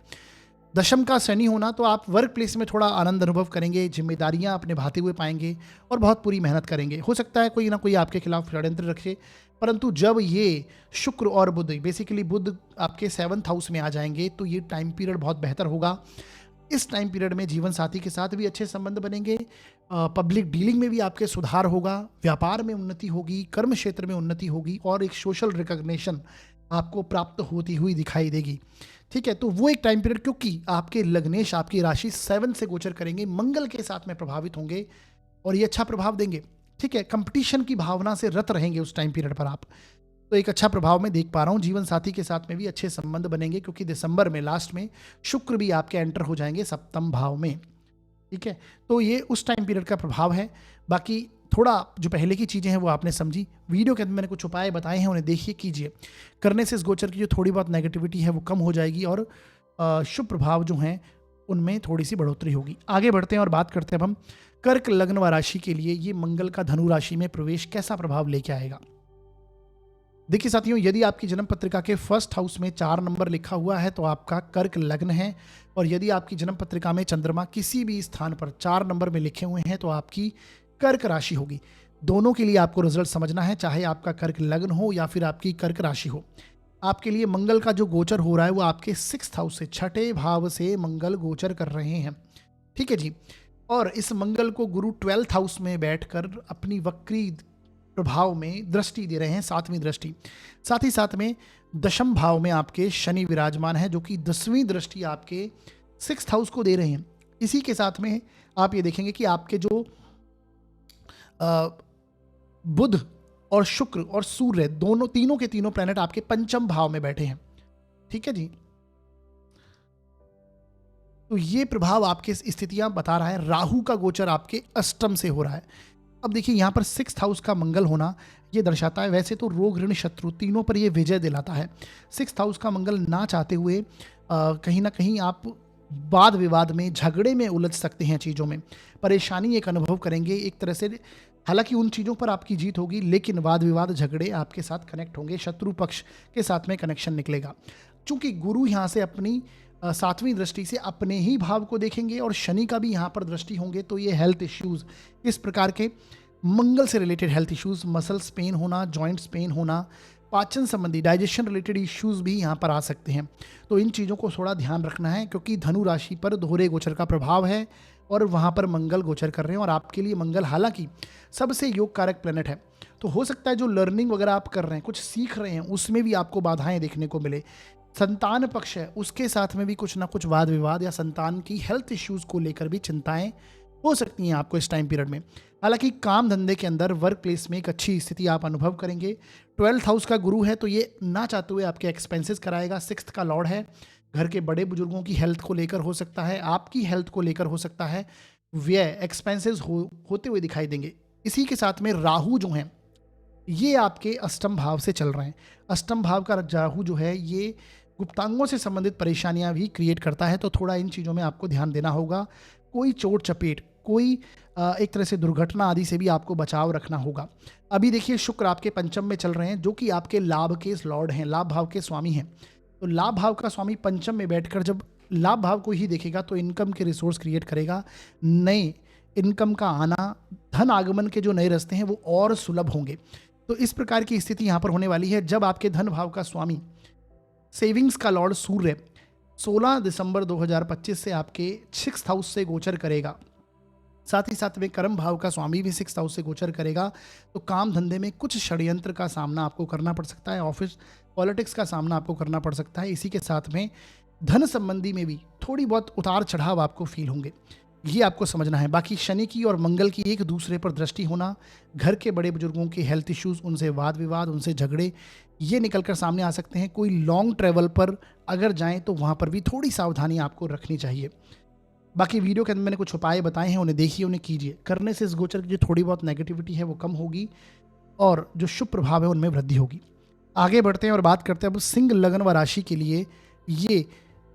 दशम का शनि होना, तो आप वर्क प्लेस में थोड़ा आनंद अनुभव करेंगे, जिम्मेदारियां अपने भाते हुए पाएंगे और बहुत पूरी मेहनत करेंगे। हो सकता है कोई ना कोई आपके खिलाफ षड्यंत्र रखे, परंतु जब ये शुक्र और बुध, बेसिकली बुध आपके 7th हाउस में आ जाएंगे तो ये टाइम पीरियड बहुत बेहतर होगा। इस टाइम पीरियड में जीवन साथी के साथ भी अच्छे संबंध बनेंगे, पब्लिक डीलिंग में भी आपके सुधार होगा, व्यापार में उन्नति होगी, कर्म क्षेत्र में उन्नति होगी और एक सोशल रिकॉग्निशन आपको प्राप्त होती हुई दिखाई देगी। ठीक है, तो वो एक टाइम पीरियड, क्योंकि आपके लग्नेश आपकी राशि 7 से गोचर करेंगे, मंगल के साथ में प्रभावित होंगे और ये अच्छा प्रभाव देंगे। ठीक है, कंपटीशन की भावना से रत रहेंगे उस टाइम पीरियड पर आप, तो एक अच्छा प्रभाव मैं देख पा रहा हूँ। जीवन साथी के साथ में भी अच्छे संबंध बनेंगे, क्योंकि दिसंबर में लास्ट में शुक्र भी आपके एंटर हो जाएंगे 7th भाव में। ठीक है, तो ये उस टाइम पीरियड का प्रभाव है। बाकी थोड़ा जो पहले की चीज़ें हैं वो आपने समझी, वीडियो के अंदर मैंने कुछ उपाय बताए हैं, उन्हें देखिए, कीजिए। करने से इस गोचर की जो थोड़ी बहुत नेगेटिविटी है वो कम हो जाएगी और शुभ प्रभाव जो हैं उनमें थोड़ी सी बढ़ोतरी होगी। आगे बढ़ते हैं और बात करते हैं अब हम कर्क लग्न व राशि के लिए ये मंगल का धनु राशि में प्रवेश कैसा प्रभाव लेके आएगा। देखिए साथियों, यदि आपकी जन्म पत्रिका के 1st हाउस में 4 नंबर लिखा हुआ है तो आपका कर्क लग्न है, और यदि आपकी जन्म पत्रिका में चंद्रमा किसी भी स्थान पर 4 नंबर में लिखे हुए हैं तो आपकी कर्क राशि होगी। दोनों के लिए आपको रिजल्ट समझना है, चाहे आपका कर्क लग्न हो या फिर आपकी कर्क राशि हो। आपके लिए मंगल का जो गोचर हो रहा है वो आपके 6th हाउस से, 6ठे भाव से मंगल गोचर कर रहे हैं। ठीक है जी, और इस मंगल को गुरु 12th हाउस में बैठकर अपनी वक्री प्रभाव में दृष्टि दे रहे हैं, 7वीं दृष्टि। साथ ही साथ में दशम भाव में आपके शनि विराजमान है, जो कि 10वीं दृष्टि आपके 6th हाउस को दे रहे हैं। इसी के साथ में आप ये देखेंगे कि आपके जो बुध और शुक्र और सूर्य तीनों के तीनों प्लैनेट आपके 5th भाव में बैठे हैं। ठीक है जी, तो ये प्रभाव आपके स्थितियां बता रहा है। राहु का गोचर आपके अष्टम से हो रहा है। अब देखिए यहाँ पर 6th हाउस का मंगल होना ये दर्शाता है, वैसे तो रोग ऋण शत्रु तीनों पर ये विजय दिलाता है। 6th हाउस का मंगल ना चाहते हुए कहीं ना कहीं आप वाद विवाद में, झगड़े में उलझ सकते हैं, चीज़ों में परेशानी एक अनुभव करेंगे एक तरह से। हालांकि उन चीज़ों पर आपकी जीत होगी, लेकिन वाद विवाद झगड़े आपके साथ कनेक्ट होंगे, शत्रु पक्ष के साथ में कनेक्शन निकलेगा। चूंकि गुरु यहाँ से अपनी 7वीं दृष्टि से अपने ही भाव को देखेंगे और शनि का भी यहाँ पर दृष्टि होंगे, तो ये हेल्थ इश्यूज, इस प्रकार के मंगल से related health issues, muscles pain होना, जॉइंट्स पेन होना, पाचन संबंधी डाइजेशन रिलेटेड इश्यूज भी यहाँ पर आ सकते हैं। तो इन चीज़ों को थोड़ा ध्यान रखना है, क्योंकि धनु राशि पर दोहरे गोचर का प्रभाव है और वहाँ पर मंगल गोचर कर रहे हैं, और आपके लिए मंगल हालांकि सबसे योग कारक प्लेनेट है, तो हो सकता है जो लर्निंग वगैरह आप कर रहे हैं, कुछ सीख रहे हैं, उसमें भी आपको बाधाएं देखने को मिले। संतान पक्ष है, उसके साथ में भी कुछ ना कुछ वाद विवाद या संतान की हेल्थ इश्यूज को लेकर भी चिंताएं हो सकती हैं आपको इस टाइम पीरियड में। हालांकि काम धंधे के अंदर, वर्क प्लेस में एक अच्छी स्थिति आप अनुभव करेंगे। 12th हाउस का गुरु है, तो ये ना चाहते हुए आपके एक्सपेंसेस कराएगा। 6th का लॉर्ड है, घर के बड़े बुजुर्गों की हेल्थ को लेकर हो सकता है, आपकी हेल्थ को लेकर हो सकता है, व्यय एक्सपेंसेस होते हुए दिखाई देंगे। इसी के साथ में राहु जो हैं ये आपके अष्टम भाव से चल रहे हैं। अष्टम भाव का राहु जो है ये गुप्तांगों से संबंधित परेशानियां भी क्रिएट करता है, तो थोड़ा इन चीज़ों में आपको ध्यान देना होगा। कोई चोट चपेट, कोई एक तरह से दुर्घटना आदि से भी आपको बचाव रखना होगा। अभी देखिए शुक्र आपके 5th में चल रहे हैं, जो कि आपके लाभ के लॉर्ड हैं, लाभ भाव के स्वामी हैं। तो लाभ भाव का स्वामी 5th में बैठकर जब लाभ भाव को ही देखेगा तो इनकम के रिसोर्स क्रिएट करेगा, नए इनकम का आना, धन आगमन के जो नए रास्ते हैं वो और सुलभ होंगे। तो इस प्रकार की स्थिति यहाँ पर होने वाली है। जब आपके धन भाव का स्वामी, सेविंग्स का लॉर्ड सूर्य 16 दिसंबर 2025 से आपके 6th हाउस से गोचर करेगा, साथ ही साथ में कर्म भाव का स्वामी भी 6th हाउस से गोचर करेगा, तो काम धंधे में कुछ षड्यंत्र का सामना आपको करना पड़ सकता है, ऑफिस पॉलिटिक्स का सामना आपको करना पड़ सकता है। इसी के साथ में धन संबंधी में भी थोड़ी बहुत उतार चढ़ाव आपको फील होंगे, ये आपको समझना है। बाकी शनि की और मंगल की एक दूसरे पर दृष्टि होना, घर के बड़े बुजुर्गों के हेल्थ इश्यूज, उनसे वाद विवाद, उनसे झगड़े, ये निकल कर सामने आ सकते हैं। कोई लॉन्ग ट्रैवल पर अगर जाएं तो वहाँ पर भी थोड़ी सावधानी आपको रखनी चाहिए। बाकी वीडियो के अंदर मैंने कुछ उपाय बताए हैं, उन्हें देखिए, उन्हें कीजिए। करने से इस गोचर की जो थोड़ी बहुत नेगेटिविटी है वो कम होगी और जो शुभ प्रभाव है उनमें वृद्धि होगी। आगे बढ़ते हैं और बात करते हैं अब सिंह लग्न व राशि के लिए ये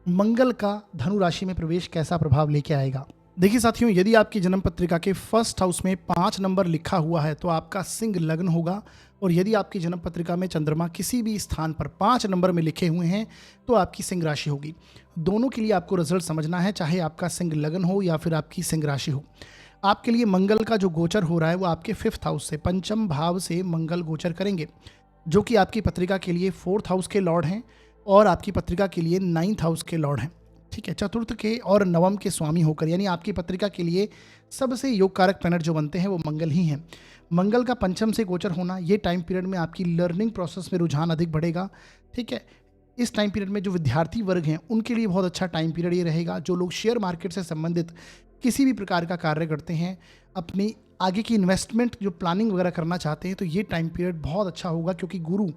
मंगल का धनु राशि में प्रवेश कैसा प्रभाव लेके आएगा। देखिए साथियों, यदि आपकी जन्म पत्रिका के 1st हाउस में 5 नंबर लिखा हुआ है तो आपका सिंह लग्न होगा और यदि आपकी जन्म पत्रिका में चंद्रमा किसी भी स्थान पर 5 नंबर में लिखे हुए हैं तो आपकी सिंह राशि होगी। दोनों के लिए आपको रिजल्ट समझना है, चाहे आपका सिंह लगन हो या फिर आपकी सिंह राशि हो। आपके लिए मंगल का जो गोचर हो रहा है वो आपके 5th हाउस से, पंचम भाव से मंगल गोचर करेंगे, जो कि आपकी पत्रिका के लिए 4th हाउस के लॉर्ड हैं और आपकी पत्रिका के लिए 9th हाउस के लॉर्ड हैं। ठीक है, चतुर्थ के और नवम के स्वामी होकर, यानी आपकी पत्रिका के लिए सबसे योग कारक प्लैनेट जो बनते हैं वो मंगल ही हैं। मंगल का पंचम से गोचर होना, ये टाइम पीरियड में आपकी लर्निंग प्रोसेस में रुझान अधिक बढ़ेगा। ठीक है, इस टाइम पीरियड में जो विद्यार्थी वर्ग हैं उनके लिए बहुत अच्छा टाइम पीरियड ये रहेगा। जो लोग शेयर मार्केट से संबंधित किसी भी प्रकार का कार्य करते हैं, अपनी आगे की इन्वेस्टमेंट जो प्लानिंग वगैरह करना चाहते हैं, तो ये टाइम पीरियड बहुत अच्छा होगा, क्योंकि गुरु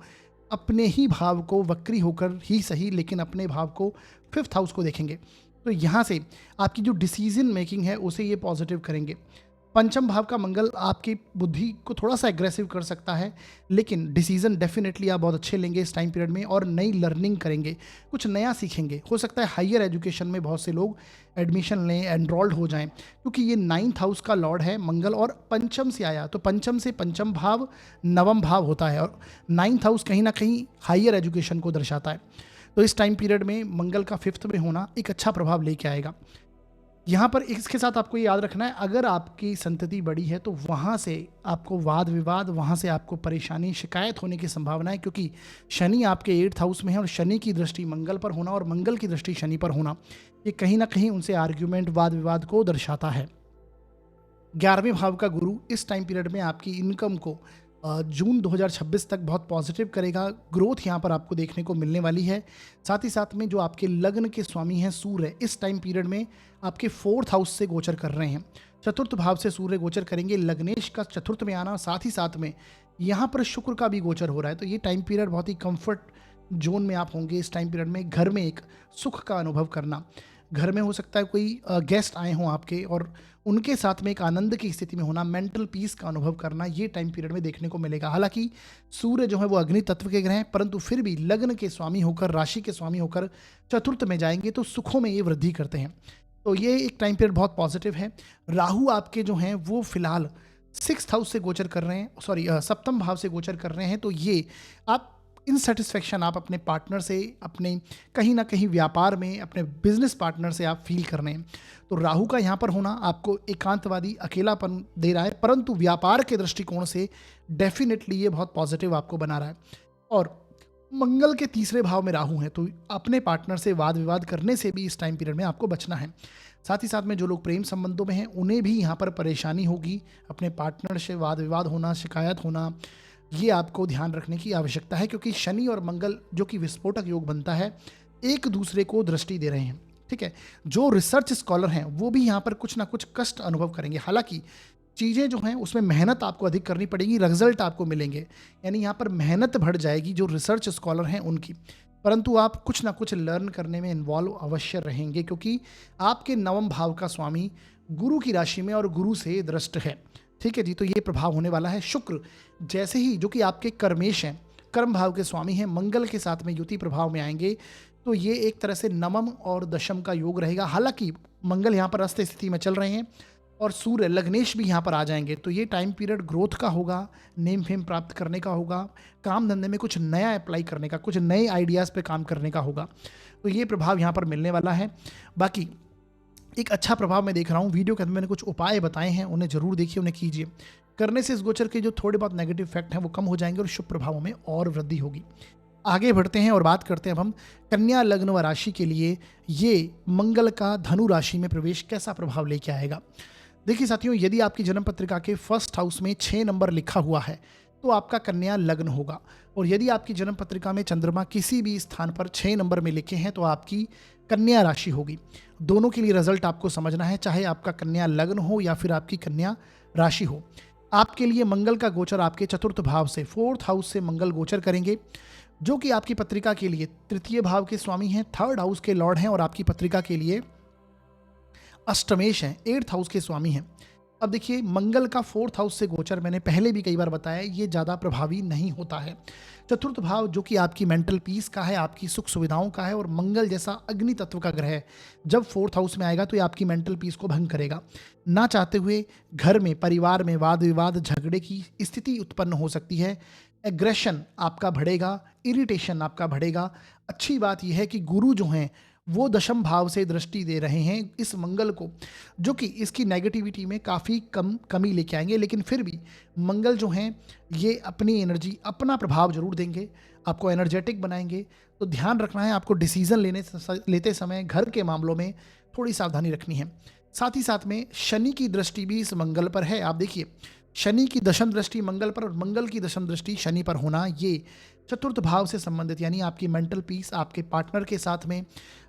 अपने ही भाव को वक्री होकर ही सही लेकिन अपने भाव को 5th हाउस को देखेंगे। तो यहाँ से आपकी जो डिसीजन मेकिंग है उसे ये पॉजिटिव करेंगे। पंचम भाव का मंगल आपकी बुद्धि को थोड़ा सा एग्रेसिव कर सकता है, लेकिन डिसीजन डेफिनेटली आप बहुत अच्छे लेंगे इस टाइम पीरियड में और नई लर्निंग करेंगे, कुछ नया सीखेंगे। हो सकता है हायर एजुकेशन में बहुत से लोग एडमिशन लें, एनरोल्ड हो जाएं, क्योंकि ये 9th हाउस का लॉर्ड है मंगल और पंचम से आया, तो पंचम से पंचम भाव नवम भाव होता है और 9th हाउस कहीं ना कहीं हायर एजुकेशन को दर्शाता है। तो इस टाइम पीरियड में मंगल का 5th में होना एक अच्छा प्रभाव लेके आएगा। यहाँ पर इसके साथ आपको ये याद रखना है, अगर आपकी संतति बड़ी है तो वहाँ से आपको वाद विवाद, वहाँ से आपको परेशानी, शिकायत होने की संभावना है, क्योंकि शनि आपके 8th हाउस में है और शनि की दृष्टि मंगल पर होना और मंगल की दृष्टि शनि पर होना, ये कहीं ना कहीं उनसे आर्ग्यूमेंट, वाद विवाद को दर्शाता है। 11वें भाव का गुरु इस टाइम पीरियड में आपकी इनकम को जून 2026 तक बहुत पॉजिटिव करेगा। ग्रोथ यहाँ पर आपको देखने को मिलने वाली है। साथ ही साथ में जो आपके लग्न के स्वामी हैं सूर्य, इस टाइम पीरियड में आपके 4th हाउस से गोचर कर रहे हैं। चतुर्थ भाव से सूर्य गोचर करेंगे, लग्नेश का चतुर्थ में आना, साथ ही साथ में यहाँ पर शुक्र का भी गोचर हो रहा है। तो ये टाइम पीरियड बहुत ही कंफर्ट जोन में आप होंगे। इस टाइम पीरियड में घर में एक सुख का अनुभव करना, घर में हो सकता है कोई गेस्ट आए हों आपके और उनके साथ में एक आनंद की स्थिति में होना, मेंटल पीस का अनुभव करना, ये टाइम पीरियड में देखने को मिलेगा। हालांकि सूर्य जो है वो अग्नि तत्व के ग्रह हैं, परंतु फिर भी लग्न के स्वामी होकर, राशि के स्वामी होकर चतुर्थ में जाएंगे तो सुखों में ये वृद्धि करते हैं। तो ये एक टाइम पीरियड बहुत पॉजिटिव है। राहु आपके जो हैं वो फिलहाल 6th हाउस से गोचर कर रहे हैं, सॉरी 7th भाव से गोचर कर रहे हैं। तो ये आप इनसेटिस्फेक्शन आप अपने पार्टनर से, अपने कहीं ना कहीं व्यापार में अपने बिजनेस पार्टनर से आप फील कर रहे हैं। तो राहु का यहाँ पर होना आपको एकांतवादी, अकेलापन दे रहा है, परंतु व्यापार के दृष्टिकोण से डेफिनेटली ये बहुत पॉजिटिव आपको बना रहा है। और मंगल के 3रे भाव में राहु है, तो अपने पार्टनर से वाद विवाद करने से भी इस टाइम पीरियड में आपको बचना है। साथ ही साथ में जो लोग प्रेम संबंधों में हैं उन्हें भी यहाँ पर परेशानी होगी, अपने पार्टनर से वाद विवाद होना, शिकायत होना, ये आपको ध्यान रखने की आवश्यकता है, क्योंकि शनि और मंगल जो कि विस्फोटक योग बनता है, एक दूसरे को दृष्टि दे रहे हैं। ठीक है, जो रिसर्च स्कॉलर हैं वो भी यहाँ पर कुछ ना कुछ कष्ट अनुभव करेंगे। हालांकि चीज़ें जो हैं उसमें मेहनत आपको अधिक करनी पड़ेगी, रिजल्ट आपको मिलेंगे, यानी यहाँ पर मेहनत बढ़ जाएगी जो रिसर्च स्कॉलर हैं उनकी, परंतु आप कुछ ना कुछ लर्न करने में इन्वॉल्व अवश्य रहेंगे, क्योंकि आपके 9वें भाव का स्वामी गुरु की राशि में और गुरु से दृष्ट है। ठीक है जी, तो ये प्रभाव होने वाला है। शुक्र जैसे ही, जो कि आपके कर्मेश हैं, कर्म भाव के स्वामी हैं, मंगल के साथ में युति प्रभाव में आएंगे, तो ये एक तरह से 9म और 10म का योग रहेगा। हालांकि मंगल यहाँ पर अस्त स्थिति में चल रहे हैं और सूर्य लग्नेश भी यहाँ पर आ जाएंगे, तो ये टाइम पीरियड ग्रोथ का होगा, नेम फेम प्राप्त करने का होगा, काम धंधे में कुछ नया अप्लाई करने का, कुछ नए आइडियाज़ पे काम करने का होगा। तो ये प्रभाव यहाँ पर मिलने वाला है। बाकी एक अच्छा प्रभाव मैं देख रहा हूँ। वीडियो के अंदर मैंने कुछ उपाय बताए हैं, उन्हें जरूर देखिए, उन्हें कीजिए। करने से इस गोचर के जो थोड़े बहुत नेगेटिव इफेक्ट हैं वो कम हो जाएंगे और शुभ प्रभावों में और वृद्धि होगी। आगे बढ़ते हैं और बात करते हैं अब हम कन्या लग्न व राशि के लिए ये मंगल का धनु राशि में प्रवेश कैसा प्रभाव लेके आएगा। देखिए साथियों, यदि आपकी जन्म पत्रिका के 1st हाउस में 6 नंबर लिखा हुआ है तो आपका कन्या लग्न होगा, और यदि आपकी जन्म पत्रिका में चंद्रमा किसी भी स्थान पर 6 नंबर में लिखे हैं तो आपकी कन्या राशि होगी। दोनों के लिए रिजल्ट आपको समझना है, चाहे आपका कन्या लग्न हो या फिर आपकी कन्या राशि हो। आपके लिए मंगल का गोचर आपके 4th भाव से, 4th हाउस से मंगल गोचर करेंगे, जो कि आपकी पत्रिका के लिए 3य भाव के स्वामी हैं, 3rd हाउस के लॉर्ड हैं और आपकी पत्रिका के लिए अष्टमेश हैं, 8th हाउस के स्वामी हैं। अब देखिए, मंगल का 4th हाउस से गोचर मैंने पहले भी कई बार बताया, ये ज़्यादा प्रभावी नहीं होता है। 4th भाव जो कि आपकी मेंटल पीस का है, आपकी सुख सुविधाओं का है, और मंगल जैसा अग्नि तत्व का ग्रह है, जब 4th हाउस में आएगा तो ये आपकी मेंटल पीस को भंग करेगा। ना चाहते हुए घर में, परिवार में वाद विवाद, झगड़े की स्थिति उत्पन्न हो सकती है। एग्रेशन आपका बढ़ेगा, इरिटेशन आपका बढ़ेगा। अच्छी बात यह है कि गुरु जो हैं वो दशम भाव से दृष्टि दे रहे हैं इस मंगल को, जो कि इसकी नेगेटिविटी में काफ़ी कमी लेके आएंगे, लेकिन फिर भी मंगल जो हैं ये अपनी एनर्जी, अपना प्रभाव जरूर देंगे, आपको एनर्जेटिक बनाएंगे। तो ध्यान रखना है आपको, डिसीजन लेते समय घर के मामलों में थोड़ी सावधानी रखनी है। साथ ही साथ में शनि की दृष्टि भी इस मंगल पर है। आप देखिए, शनि की दशम दृष्टि मंगल पर और मंगल की दशम दृष्टि शनि पर होना, ये चतुर्थ भाव से संबंधित, यानी आपकी मेंटल पीस, आपके पार्टनर के साथ में,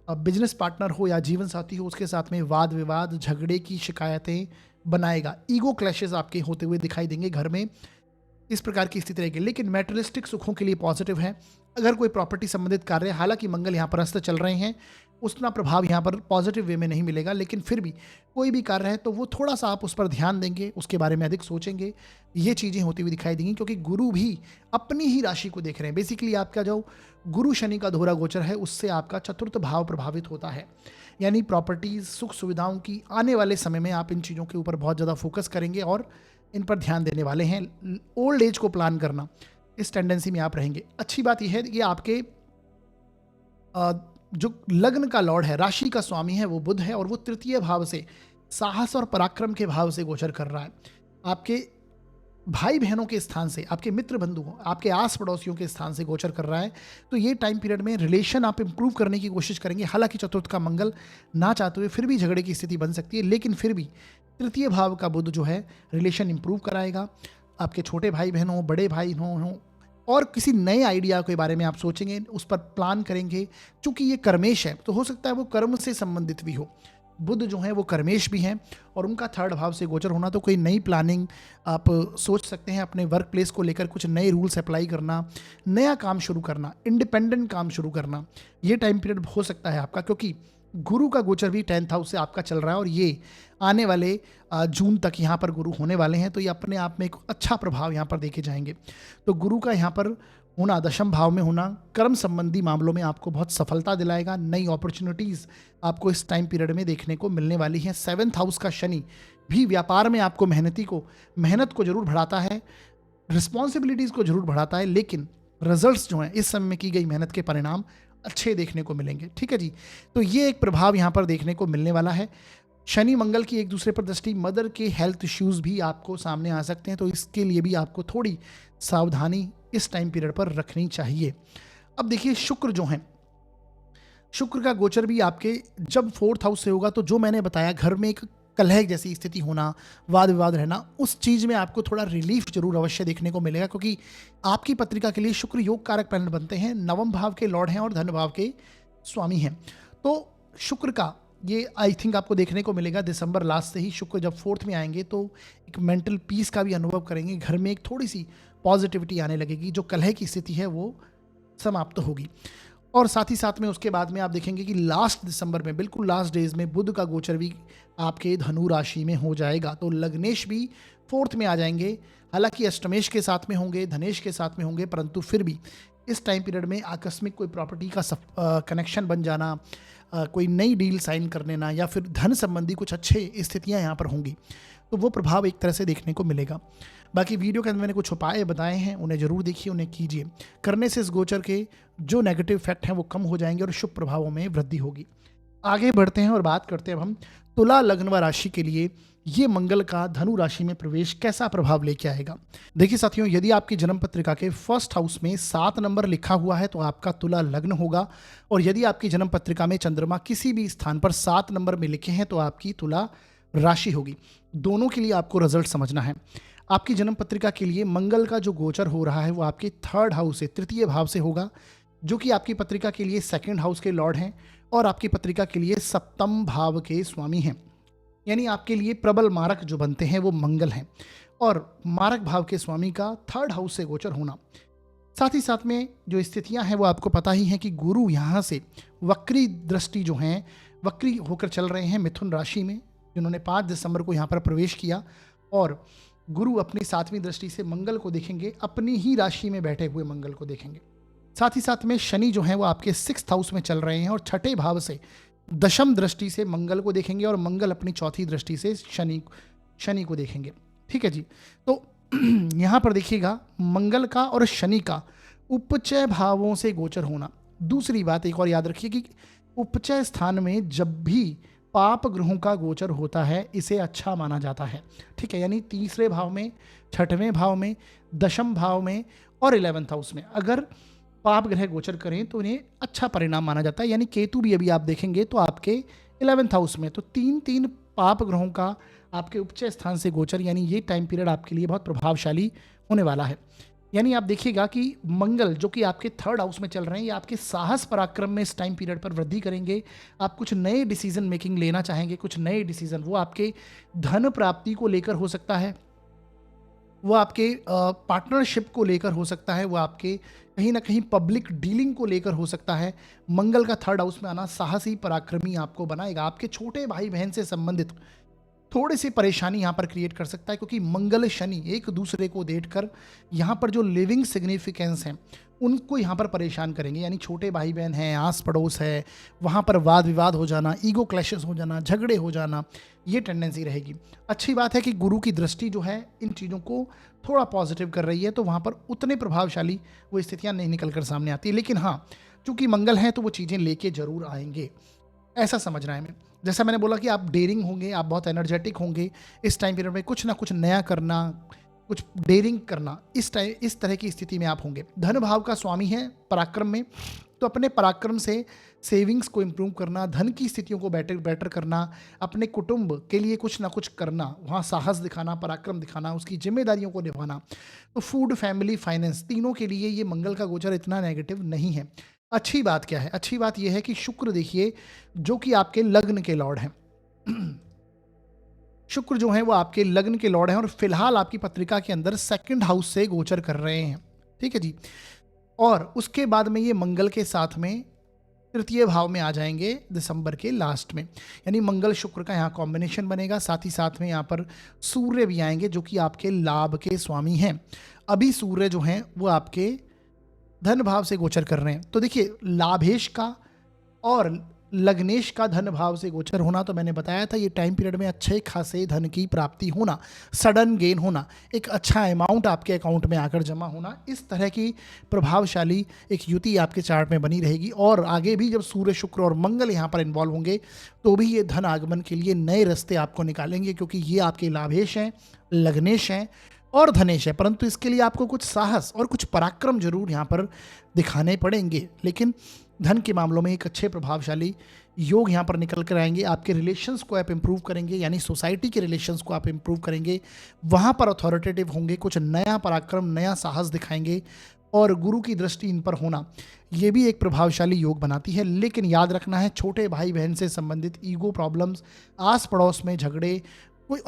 बिजनेस पार्टनर हो या जीवन साथी हो, उसके साथ में वाद विवाद, झगड़े की शिकायतें बनाएगा। ईगो क्लैशेस आपके होते हुए दिखाई देंगे घर में, इस प्रकार की स्थिति रहेगी। लेकिन मैटेरियलिस्टिक सुखों के लिए पॉजिटिव है। अगर कोई प्रॉपर्टी संबंधित कार्य, हालांकि मंगल यहाँ पर अस्त चल रहे हैं, उतना प्रभाव यहाँ पर पॉजिटिव वे में नहीं मिलेगा, लेकिन फिर भी कोई भी कार्य है तो वो थोड़ा सा आप उस पर ध्यान देंगे, उसके बारे में अधिक सोचेंगे, ये चीज़ें होती हुई दिखाई देंगी, क्योंकि गुरु भी अपनी ही राशि को देख रहे हैं। बेसिकली आपका जो गुरु शनि का दोहरा गोचर है, उससे आपका चतुर्थ भाव प्रभावित होता है, यानी प्रॉपर्टीज, सुख सुविधाओं की आने वाले समय में आप इन चीज़ों के ऊपर बहुत ज़्यादा फोकस करेंगे और इन पर ध्यान देने वाले हैं। ओल्ड एज को प्लान करना, इस टेंडेंसी में आप रहेंगे। अच्छी बात यह है कि आपके जो लग्न का लॉर्ड है, राशि का स्वामी है, वो बुध है, और वो तृतीय भाव से साहस और पराक्रम के भाव से गोचर कर रहा है। आपके भाई बहनों के स्थान से, आपके मित्र बंधुओं, आपके आस पड़ोसियों के स्थान से गोचर कर रहा है। तो ये टाइम पीरियड में रिलेशन आप इंप्रूव करने की कोशिश करेंगे। हालांकि चतुर्थ का मंगल ना चाहते हुए फिर भी झगड़े की स्थिति बन सकती है, लेकिन फिर भी तृतीय भाव का बुध जो है रिलेशन इंप्रूव कराएगा। आपके छोटे भाई बहन हो, बड़े भाई हो, और किसी नए आइडिया के बारे में आप सोचेंगे, उस पर प्लान करेंगे। चूंकि ये कर्मेश है तो हो सकता है वो कर्म से संबंधित भी हो। बुध जो है वो कर्मेश भी हैं और उनका थर्ड भाव से गोचर होना, तो कोई नई प्लानिंग आप सोच सकते हैं अपने वर्क प्लेस को लेकर, कुछ नए रूल्स अप्लाई करना, नया काम शुरू करना, इंडिपेंडेंट काम शुरू करना, ये टाइम पीरियड हो सकता है आपका। क्योंकि गुरु का गोचर भी 10th हाउस से आपका चल रहा है और ये आने वाले जून तक यहाँ पर गुरु होने वाले हैं, तो ये अपने आप में एक अच्छा प्रभाव यहाँ पर देखे जाएंगे। तो गुरु का यहाँ पर होना, दशम भाव में होना, कर्म संबंधी मामलों में आपको बहुत सफलता दिलाएगा। नई अपॉर्चुनिटीज़ आपको इस टाइम पीरियड में देखने को मिलने वाली हैं। 7th हाउस का शनि भी व्यापार में आपको मेहनत को जरूर बढ़ाता है, रिस्पॉन्सिबिलिटीज़ को जरूर बढ़ाता है, लेकिन रिजल्ट्स जो हैं इस समय में की गई मेहनत के परिणाम अच्छे देखने को मिलेंगे। ठीक है जी, तो ये एक प्रभाव यहाँ पर देखने को मिलने वाला है। शनि मंगल की एक दूसरे पर दृष्टि, मदर के हेल्थ इश्यूज भी आपको सामने आ सकते हैं, तो इसके लिए भी आपको थोड़ी सावधानी इस टाइम पीरियड पर रखनी चाहिए। अब देखिए, शुक्र जो है, शुक्र का गोचर भी आपके जब 4th हाउस से होगा, तो जो मैंने बताया घर में एक कलह जैसी स्थिति होना, वाद विवाद रहना, उस चीज़ में आपको थोड़ा रिलीफ जरूर अवश्य देखने को मिलेगा, क्योंकि आपकी पत्रिका के लिए शुक्र योग कारक प्लैनेट बनते हैं, नवम भाव के लॉर्ड हैं और धन भाव के स्वामी हैं। तो शुक्र का ये आई थिंक आपको देखने को मिलेगा दिसंबर लास्ट से ही। शुक्र जब 4th में आएंगे तो एक मेंटल पीस का भी अनुभव करेंगे, घर में एक थोड़ी सी पॉजिटिविटी आने लगेगी, जो कलह की स्थिति है वो समाप्त होगी। और साथ ही साथ में उसके बाद में आप देखेंगे कि लास्ट दिसंबर में, बिल्कुल लास्ट डेज में, बुध का गोचर भी आपके धनु राशि में हो जाएगा। तो लग्नेश भी 4th में आ जाएंगे, हालांकि अष्टमेश के साथ में होंगे, धनेश के साथ में होंगे, परंतु फिर भी इस टाइम पीरियड में आकस्मिक कोई प्रॉपर्टी का कनेक्शन बन जाना, कोई नई डील साइन कर लेना, या फिर धन संबंधी कुछ अच्छे स्थितियां यहाँ पर होंगी, तो वो प्रभाव एक तरह से देखने को मिलेगा। बाकी वीडियो के अंदर मैंने कुछ उपाय बताए हैं, उन्हें जरूर देखिए, उन्हें कीजिए। करने से इस गोचर के जो नेगेटिव इफेक्ट हैं वो कम हो जाएंगे और शुभ प्रभावों में वृद्धि होगी। आगे बढ़ते हैं और बात करते हैं अब हम तुला लग्न व राशि के लिए ये मंगल का धनु राशि में प्रवेश कैसा प्रभाव लेके आएगा। देखिए साथियों, यदि आपकी जन्म पत्रिका के 1st हाउस में 7 नंबर लिखा हुआ है तो आपका तुला लग्न होगा, और यदि आपकी जन्म पत्रिका में चंद्रमा किसी भी स्थान पर 7 नंबर में लिखे हैं तो आपकी तुला राशि होगी। दोनों के लिए आपको रिजल्ट समझना है। आपकी जन्म पत्रिका के लिए मंगल का जो गोचर हो रहा है वो आपके 3rd हाउस से, तृतीय भाव से होगा, जो कि आपकी पत्रिका के लिए 2nd हाउस के लॉर्ड हैं और आपकी पत्रिका के लिए 7th भाव के स्वामी हैं। यानी आपके लिए प्रबल मारक जो बनते हैं वो मंगल हैं, और मारक भाव के स्वामी का 3rd हाउस से गोचर होना। साथ ही साथ में जो स्थितियां हैं वो आपको पता ही है कि गुरु यहाँ से वक्री दृष्टि जो हैं, वक्री होकर चल रहे हैं मिथुन राशि में, जिन्होंने 5 दिसंबर को यहाँ पर प्रवेश किया, और गुरु अपनी 7वीं दृष्टि से मंगल को देखेंगे, अपनी ही राशि में बैठे हुए मंगल को देखेंगे। साथ ही साथ में शनि जो है वो आपके 6th हाउस में चल रहे हैं और 6ठे भाव से दशम दृष्टि से मंगल को देखेंगे, और मंगल अपनी 4थी दृष्टि से शनि को देखेंगे। ठीक है जी, तो यहाँ पर देखिएगा मंगल का और शनि का उपचय भावों से गोचर होना। दूसरी बात एक और याद रखिए कि उपचय स्थान में जब भी पाप ग्रहों का गोचर होता है इसे अच्छा माना जाता है। ठीक है, यानी तीसरे भाव में, छठवें भाव में, दशम भाव में और 11th हाउस में अगर पाप ग्रह गोचर करें तो इन्हें अच्छा परिणाम माना जाता है। यानी केतु भी अभी आप देखेंगे तो आपके 11th हाउस में, तो तीन तीन पाप ग्रहों का आपके उपचय स्थान से गोचर, यानी ये टाइम पीरियड आपके लिए बहुत प्रभावशाली होने वाला है। यानी आप देखिएगा कि मंगल जो कि आपके 3rd हाउस में चल रहे हैं, ये आपके साहस पराक्रम में इस टाइम पीरियड पर वृद्धि करेंगे। आप कुछ नए डिसीजन मेकिंग लेना चाहेंगे, कुछ नए डिसीजन, वो आपके धन प्राप्ति को लेकर हो सकता है, वो आपके पार्टनरशिप को लेकर हो सकता है, वो आपके कहीं ना कहीं पब्लिक डीलिंग को लेकर हो सकता है। मंगल का 3rd हाउस में आना साहसी पराक्रमी आपको बनाएगा। आपके छोटे भाई बहन से संबंधित थोड़ी सी परेशानी यहाँ पर क्रिएट कर सकता है, क्योंकि मंगल शनि एक दूसरे को देखकर यहाँ पर जो लिविंग सिग्निफिकेंस हैं उनको यहाँ पर परेशान करेंगे। यानी छोटे भाई बहन हैं, आस पड़ोस है, वहाँ पर वाद विवाद हो जाना, ईगो क्लैशेस हो जाना, झगड़े हो जाना, ये टेंडेंसी रहेगी। अच्छी बात है कि गुरु की दृष्टि जो है इन चीज़ों को थोड़ा पॉजिटिव कर रही है, तो वहाँ पर उतने प्रभावशाली वो स्थितियाँ नहीं निकल कर सामने आती। लेकिन हाँ, चूंकि मंगल है तो वो चीज़ें लेके जरूर आएंगे, ऐसा समझना है हमें। जैसा मैंने बोला कि आप डेयरिंग होंगे, आप बहुत एनर्जेटिक होंगे इस टाइम पीरियड में, कुछ ना कुछ नया करना, कुछ डेयरिंग करना, इस तरह की स्थिति में आप होंगे। धन भाव का स्वामी है पराक्रम में, तो अपने पराक्रम से सेविंग्स को इम्प्रूव करना, धन की स्थितियों को बेटर करना, अपने कुटुंब के लिए कुछ ना कुछ करना, वहाँ साहस दिखाना, पराक्रम दिखाना, उसकी जिम्मेदारियों को निभाना। तो फूड, फैमिली, फाइनेंस, तीनों के लिए ये मंगल का गोचर इतना नेगेटिव नहीं है। अच्छी बात क्या है? अच्छी बात यह है कि शुक्र देखिए जो कि आपके लग्न के लॉर्ड हैं शुक्र जो है वो आपके लग्न के लॉर्ड हैं और फिलहाल आपकी पत्रिका के अंदर 2nd हाउस से गोचर कर रहे हैं। ठीक है जी। और उसके बाद में ये मंगल के साथ में 3य भाव में आ जाएंगे दिसंबर के लास्ट में। यानी मंगल शुक्र का यहाँ कॉम्बिनेशन बनेगा, साथ ही साथ में यहाँ पर सूर्य भी आएंगे जो कि आपके लाभ के स्वामी हैं। अभी सूर्य जो हैं वो आपके धन भाव से गोचर कर रहे हैं। तो देखिए लाभेश का और लग्नेश का धन भाव से गोचर होना, तो मैंने बताया था ये टाइम पीरियड में अच्छे खासे धन की प्राप्ति होना, सडन गेन होना, एक अच्छा अमाउंट आपके अकाउंट में आकर जमा होना, इस तरह की प्रभावशाली एक युति आपके चार्ट में बनी रहेगी। और आगे भी जब सूर्य, शुक्र और मंगल यहाँ पर इन्वॉल्व होंगे तो भी ये धन आगमन के लिए नए रास्ते आपको निकालेंगे, क्योंकि ये आपके लाभेश हैं, लग्नेश हैं और धनेश है। परंतु इसके लिए आपको कुछ साहस और कुछ पराक्रम जरूर यहाँ पर दिखाने पड़ेंगे। लेकिन धन के मामलों में एक अच्छे प्रभावशाली योग यहाँ पर निकल कर आएंगे। आपके रिलेशंस को आप इंप्रूव करेंगे, यानी सोसाइटी के रिलेशंस को आप इंप्रूव करेंगे, वहाँ पर अथॉरिटेटिव होंगे, कुछ नया पराक्रम, नया साहस दिखाएंगे और गुरु की दृष्टि इन पर होना, ये भी एक प्रभावशाली योग बनाती है। लेकिन याद रखना है छोटे भाई बहन से संबंधित ईगो प्रॉब्लम्स, आस पड़ोस में झगड़े, कोई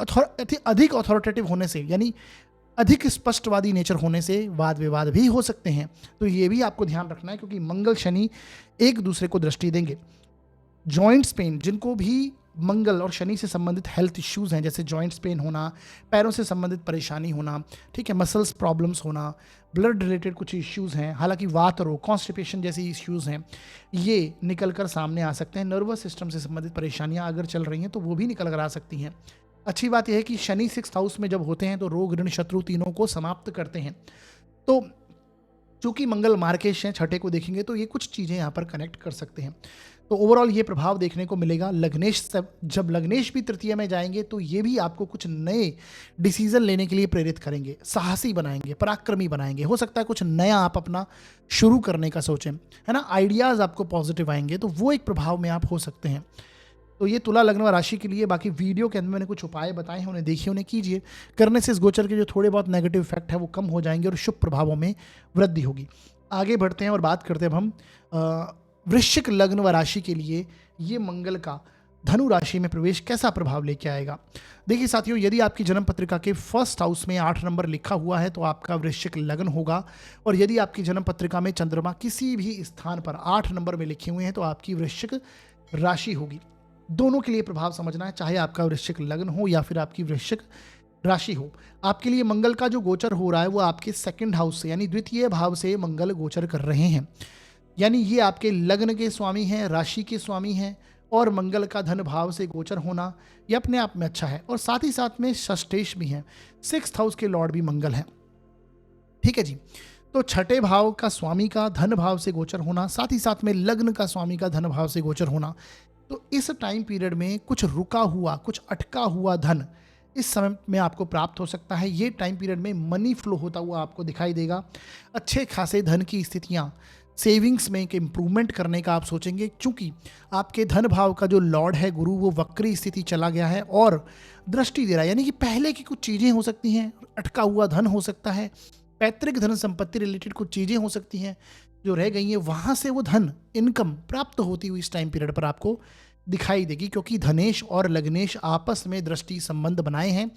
अधिक अथॉरिटेटिव होने से, यानी अधिक स्पष्टवादी नेचर होने से वाद विवाद भी हो सकते हैं। तो ये भी आपको ध्यान रखना है, क्योंकि मंगल शनि एक दूसरे को दृष्टि देंगे। जॉइंट्स पेन, जिनको भी मंगल और शनि से संबंधित हेल्थ इश्यूज हैं, जैसे जॉइंट्स पेन होना, पैरों से संबंधित परेशानी होना, ठीक है, मसल्स प्रॉब्लम्स होना, ब्लड रिलेटेड कुछ इश्यूज हैं, हालांकि वात रोग, कॉन्स्टिपेशन जैसी इश्यूज हैं, ये निकल कर सामने आ सकते हैं। नर्वस सिस्टम से संबंधित परेशानियां अगर चल रही हैं तो वो भी निकल कर आ सकती हैं। अच्छी बात यह है कि शनि 6th हाउस में जब होते हैं तो रोग, ऋण, शत्रु तीनों को समाप्त करते हैं। तो चूंकि मंगल मार्केश हैं, छठे को देखेंगे तो ये कुछ चीज़ें यहाँ पर कनेक्ट कर सकते हैं। तो ओवरऑल ये प्रभाव देखने को मिलेगा। लग्नेश जब लग्नेश भी 3य में जाएंगे तो ये भी आपको कुछ नए डिसीजन लेने के लिए प्रेरित करेंगे, साहसी बनाएंगे, पराक्रमी बनाएंगे। हो सकता है कुछ नया आप अपना शुरू करने का सोचें, है ना, आइडियाज़ आपको पॉजिटिव आएंगे, तो वो एक प्रभाव में आप हो सकते हैं। तो ये तुला लग्न व राशि के लिए। बाकी वीडियो के अंदर मैंने कुछ उपाय बताए हैं, उन्हें देखिए, उन्हें कीजिए। करने से इस गोचर के जो थोड़े बहुत नेगेटिव इफेक्ट है वो कम हो जाएंगे और शुभ प्रभावों में वृद्धि होगी। आगे बढ़ते हैं और बात करते हैं अब हम वृश्चिक लग्न व राशि के लिए ये मंगल का धनु राशि में प्रवेश कैसा प्रभाव लेके आएगा। देखिए साथियों, यदि आपकी जन्म पत्रिका के 1st हाउस में 8 नंबर लिखा हुआ है तो आपका वृश्चिक लग्न होगा, और यदि आपकी जन्म पत्रिका में चंद्रमा किसी भी स्थान पर 8 नंबर में लिखे हुए हैं तो आपकी वृश्चिक राशि होगी। दोनों के लिए प्रभाव समझना है, चाहे आपका वृश्चिक लग्न हो या फिर आपकी वृश्चिक राशि हो। आपके लिए मंगल का जो गोचर हो रहा है वो आपके 2nd हाउस से, यानी 2य भाव से मंगल गोचर कर रहे हैं। यानी ये आपके लग्न के स्वामी हैं, राशि के स्वामी हैं और मंगल का धन भाव से गोचर होना ये अपने आप में अच्छा है। और साथ ही साथ में षष्ठेश भी है, 6th हाउस के लॉर्ड भी मंगल है। ठीक है जी। तो छठे भाव का स्वामी का धन भाव से गोचर होना, साथ ही साथ में लग्न का स्वामी का धन भाव से गोचर होना, तो इस टाइम पीरियड में कुछ रुका हुआ, कुछ अटका हुआ धन इस समय में आपको प्राप्त हो सकता है। ये टाइम पीरियड में मनी फ्लो होता हुआ आपको दिखाई देगा। अच्छे खासे धन की स्थितियाँ, सेविंग्स में एक इम्प्रूवमेंट करने का आप सोचेंगे, क्योंकि आपके धन भाव का जो लॉर्ड है गुरु, वो वक्री स्थिति चला गया है और दृष्टि दे रहा है। यानी कि पहले की कुछ चीज़ें हो सकती हैं, अटका हुआ धन हो सकता है, पैतृक धन संपत्ति रिलेटेड कुछ चीज़ें हो सकती हैं जो रह गई हैं, वहाँ से वो धन इनकम प्राप्त होती हुई इस टाइम पीरियड पर आपको दिखाई देगी, क्योंकि धनेश और लग्नेश आपस में दृष्टि संबंध बनाए हैं।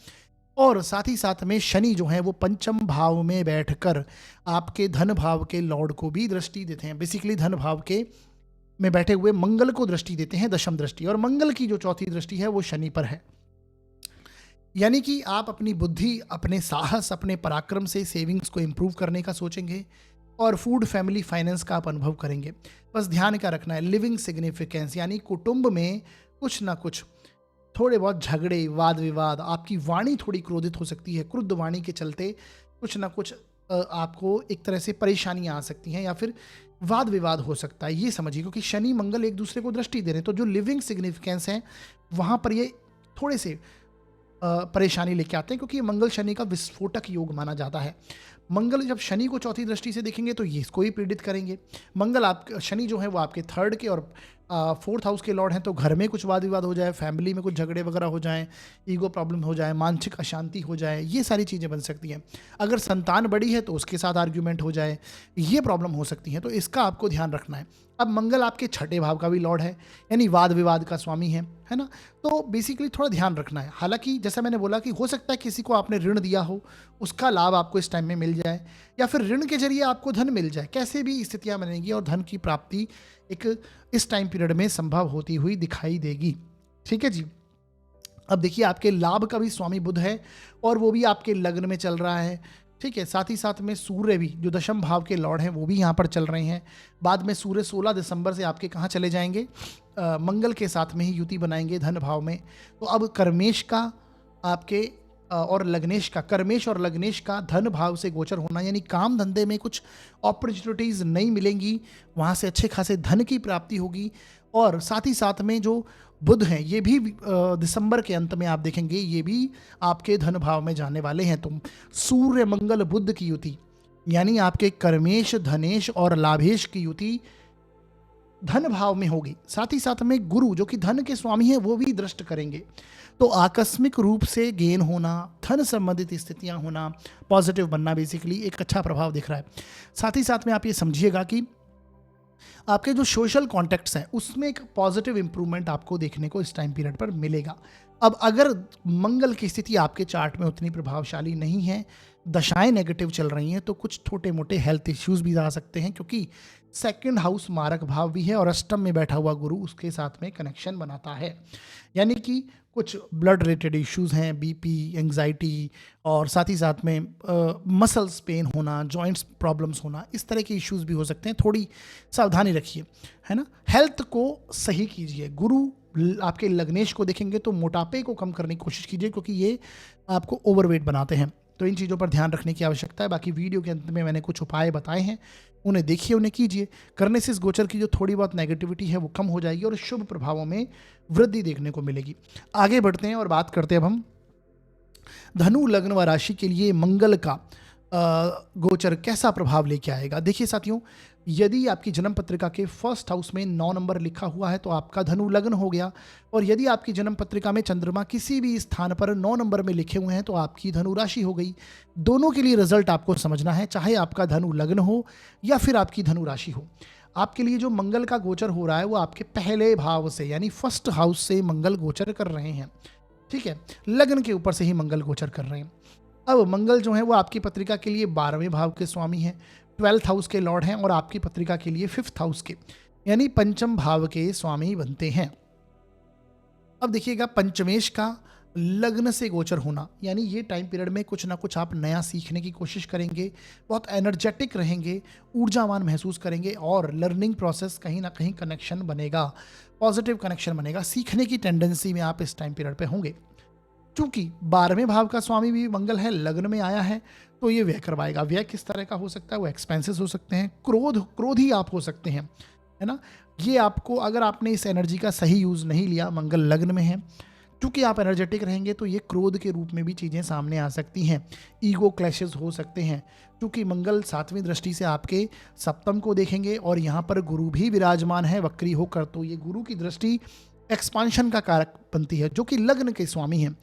और साथ ही साथ में शनि जो है वो पंचम भाव में बैठकर आपके धन भाव के लॉर्ड को भी दृष्टि देते हैं। बेसिकली धन भाव के में बैठे हुए मंगल को दृष्टि देते हैं, दशम दृष्टि, और मंगल की जो चौथी दृष्टि है वो शनि पर है। यानी कि आप अपनी बुद्धि, अपने साहस, अपने पराक्रम से सेविंग्स को इम्प्रूव करने का सोचेंगे और फूड, फैमिली, फाइनेंस का आप अनुभव करेंगे। बस ध्यान क्या रखना है, लिविंग सिग्निफिकेंस, यानी कुटुंब में कुछ ना कुछ थोड़े बहुत झगड़े, वाद विवाद, आपकी वाणी थोड़ी क्रोधित हो सकती है, क्रुद्ध वाणी के चलते कुछ ना कुछ आपको एक तरह से परेशानियां आ सकती हैं या फिर वाद विवाद हो सकता है, ये समझिए, क्योंकि शनि मंगल एक दूसरे को दृष्टि दे रहे हैं। तो जो लिविंग सिग्निफिकेंस है वहाँ पर ये थोड़े से परेशानी लेके आते हैं, क्योंकि ये मंगल शनि का विस्फोटक योग माना जाता है। मंगल जब शनि को चौथी दृष्टि से देखेंगे तो ये इसको ही पीड़ित करेंगे। मंगल आप शनि जो है वो आपके 3rd के और 4th हाउस के लॉर्ड हैं, तो घर में कुछ वाद विवाद हो जाए, फैमिली में कुछ झगड़े वगैरह हो जाएं, ईगो प्रॉब्लम हो जाए, मानसिक अशांति हो जाए, ये सारी चीज़ें बन सकती हैं। अगर संतान बड़ी है तो उसके साथ आर्ग्यूमेंट हो जाए, ये प्रॉब्लम हो सकती है, तो इसका आपको ध्यान रखना है। अब मंगल आपके छठे भाव का भी लॉर्ड है, यानी वाद विवाद का स्वामी है ना। तो बेसिकली थोड़ा ध्यान रखना है। हालांकि जैसा मैंने बोला कि हो सकता है किसी को आपने ऋण दिया हो, उसका लाभ आपको इस टाइम में मिल जाए, या फिर ऋण के जरिए आपको धन मिल जाए, कैसे भी स्थितियां बनेंगी और धन की प्राप्ति एक इस टाइम पीरियड में संभव होती हुई दिखाई देगी। ठीक है जी। अब देखिए, आपके लाभ का भी स्वामी बुध है और वो भी आपके लग्न में चल रहा है। ठीक है, साथ ही साथ में सूर्य भी, जो दशम भाव के लॉर्ड हैं, वो भी यहाँ पर चल रहे हैं। बाद में सूर्य 16 दिसंबर से आपके कहाँ चले जाएंगे, मंगल के साथ में ही युति बनाएंगे धन भाव में। तो अब कर्मेश का आपके और लग्नेश का, कर्मेश और लग्नेश का धन भाव से गोचर होना, यानी काम धंधे में कुछ अपॉर्चुनिटीज़ नहीं मिलेंगी, वहाँ से अच्छे खासे धन की प्राप्ति होगी। और साथ ही साथ में जो बुध हैं, ये भी दिसंबर के अंत में आप देखेंगे ये भी आपके धन भाव में जाने वाले हैं। तो सूर्य मंगल बुध की युति, यानी आपके कर्मेश, धनेश और लाभेश की युति धन भाव में होगी। साथ ही साथ में गुरु, जो कि धन के स्वामी हैं, वो भी दृष्ट करेंगे। तो आकस्मिक रूप से गेन होना, धन संबंधित स्थितियां होना, पॉजिटिव बनना, बेसिकली एक अच्छा प्रभाव दिख रहा है। साथ ही साथ में आप ये समझिएगा कि आपके जो सोशल कॉन्टैक्ट्स हैं उसमें एक पॉजिटिव इंप्रूवमेंट आपको देखने को इस टाइम पीरियड पर मिलेगा। अब अगर मंगल की स्थिति आपके चार्ट में उतनी प्रभावशाली नहीं है, दशाएं नेगेटिव चल रही हैं, तो कुछ छोटे मोटे हेल्थ इश्यूज भी आ सकते हैं, क्योंकि 2nd हाउस मारक भाव भी है और अष्टम में बैठा हुआ गुरु उसके साथ में कनेक्शन बनाता है। यानी कि कुछ ब्लड रिलेटेड इश्यूज हैं, बीपी, एंग्जाइटी, और साथ ही साथ में मसल्स पेन होना, जॉइंट्स प्रॉब्लम्स होना, इस तरह के इश्यूज भी हो सकते हैं। थोड़ी सावधानी रखिए, है ना। हेल्थ को सही कीजिए। गुरु आपके लग्नेश को देखेंगे तो मोटापे को कम करने की कोशिश कीजिए, क्योंकि ये आपको ओवरवेट बनाते हैं। तो इन चीज़ों पर ध्यान रखने की आवश्यकता है। बाकी वीडियो के अंत में मैंने कुछ उपाय बताए हैं, उन्हें देखिए, उन्हें कीजिए। करने से इस गोचर की जो थोड़ी बहुत नेगेटिविटी है वो कम हो जाएगी और शुभ प्रभावों में वृद्धि देखने को मिलेगी। आगे बढ़ते हैं और बात करते हैं अब हम धनु लग्न व राशि के लिए मंगल का गोचर कैसा प्रभाव लेके आएगा। देखिए साथियों, यदि आपकी जन्म पत्रिका के 1st हाउस में 9 नंबर लिखा हुआ है तो आपका धनु लग्न हो गया, और यदि आपकी जन्म पत्रिका में चंद्रमा किसी भी स्थान पर 9 नंबर में लिखे हुए हैं तो आपकी धनु राशि हो गई। दोनों के लिए रिजल्ट आपको समझना है, चाहे आपका धनु लग्न हो या फिर आपकी धनु राशि हो। आपके लिए जो मंगल का गोचर हो रहा है वो आपके पहले भाव से, यानी 1st हाउस से मंगल गोचर कर रहे हैं। ठीक है, लग्न के ऊपर से ही मंगल गोचर कर रहे हैं। अब मंगल जो है वो आपकी पत्रिका के लिए 12वें भाव के स्वामी हैं, 12th हाउस के लॉर्ड हैं, और आपकी पत्रिका के लिए 5th हाउस के, यानी पंचम भाव के स्वामी बनते हैं। अब देखिएगा, पंचमेश का लग्न से गोचर होना, यानी ये टाइम पीरियड में कुछ ना कुछ आप नया सीखने की कोशिश करेंगे, बहुत एनर्जेटिक रहेंगे, ऊर्जावान महसूस करेंगे और लर्निंग प्रोसेस कहीं ना कहीं कनेक्शन बनेगा, पॉजिटिव कनेक्शन बनेगा, सीखने की टेंडेंसी में आप इस टाइम पीरियड पे होंगे। चूंकि 12वें भाव का स्वामी भी मंगल है, लग्न में आया है, तो ये व्यय करवाएगा। व्यय किस तरह का हो सकता है? वो एक्सपेंसेस हो सकते हैं, क्रोधी आप हो सकते हैं, है ना। ये आपको, अगर आपने इस एनर्जी का सही यूज नहीं लिया, मंगल लग्न में है, क्योंकि आप एनर्जेटिक रहेंगे तो ये क्रोध के रूप में भी चीज़ें सामने आ सकती हैं, ईगो क्लैशेस हो सकते हैं, क्योंकि मंगल 7वीं दृष्टि से आपके सप्तम को देखेंगे और यहाँ पर गुरु भी विराजमान है वक्री होकर, तो ये गुरु की दृष्टि एक्सपांशन का कारक बनती है, जो कि लग्न के स्वामी हैं।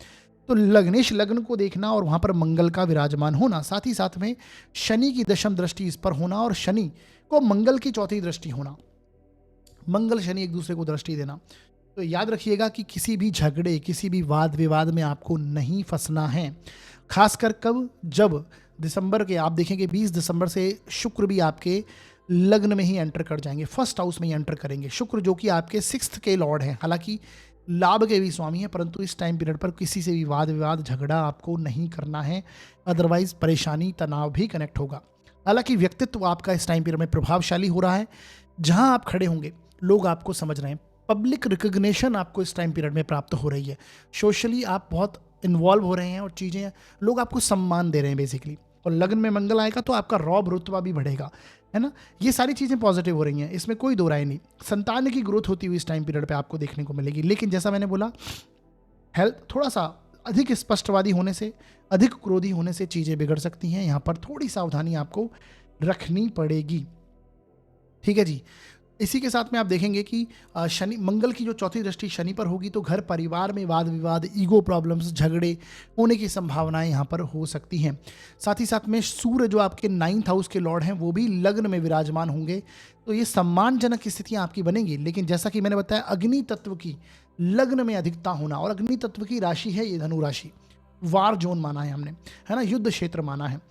तो लग्नेश लग्न को देखना और वहाँ पर मंगल का विराजमान होना, साथ ही साथ में शनि की दशम दृष्टि इस पर होना और शनि को मंगल की चौथी दृष्टि होना, मंगल शनि एक दूसरे को दृष्टि देना। तो याद रखिएगा कि किसी भी झगड़े, किसी भी वाद विवाद में आपको नहीं फंसना है। खासकर कब? जब दिसंबर के, आप देखेंगे 20 दिसंबर से शुक्र भी आपके लग्न में ही एंटर कर जाएंगे, फर्स्ट हाउस में ही एंटर करेंगे। शुक्र जो कि आपके 6th के लॉर्ड हैं, हालांकि लाभ के भी स्वामी हैं, परंतु इस टाइम पीरियड पर किसी से भी वाद विवाद झगड़ा आपको नहीं करना है, अदरवाइज परेशानी तनाव भी कनेक्ट होगा। हालांकि व्यक्तित्व आपका इस टाइम पीरियड में प्रभावशाली हो रहा है, जहां आप खड़े होंगे लोग आपको समझ रहे हैं, पब्लिक रिकग्निशन आपको इस टाइम पीरियड में प्राप्त हो रही है, सोशली आप बहुत इन्वॉल्व हो रहे हैं और चीज़ें, लोग आपको सम्मान दे रहे हैं बेसिकली। और लग्न में मंगल आएगा तो आपका रौब रुतबा भी बढ़ेगा, है ना। ये सारी चीज़ें पॉजिटिव हो रही हैं, इसमें कोई दो राय नहीं। संतान की ग्रोथ होती हुई इस टाइम पीरियड पे आपको देखने को मिलेगी, लेकिन जैसा मैंने बोला, हेल्थ थोड़ा सा अधिक स्पष्टवादी होने से, अधिक क्रोधी होने से चीज़ें बिगड़ सकती हैं, यहाँ पर थोड़ी सावधानी आपको रखनी पड़ेगी। ठीक है जी। इसी के साथ में आप देखेंगे कि शनि, मंगल की जो चौथी दृष्टि शनि पर होगी तो घर परिवार में वाद विवाद, ईगो प्रॉब्लम्स, झगड़े होने की संभावनाएं यहाँ पर हो सकती हैं। साथ ही साथ में सूर्य जो आपके 9th हाउस के लॉर्ड हैं वो भी लग्न में विराजमान होंगे, तो ये सम्मानजनक स्थितियां आपकी बनेंगी। लेकिन जैसा कि मैंने बताया, अग्नि तत्व की लग्न में अधिकता होना, और अग्नि तत्व की राशि है ये धनु राशि, वार जोन माना है हमने, है ना, युद्ध क्षेत्र माना है।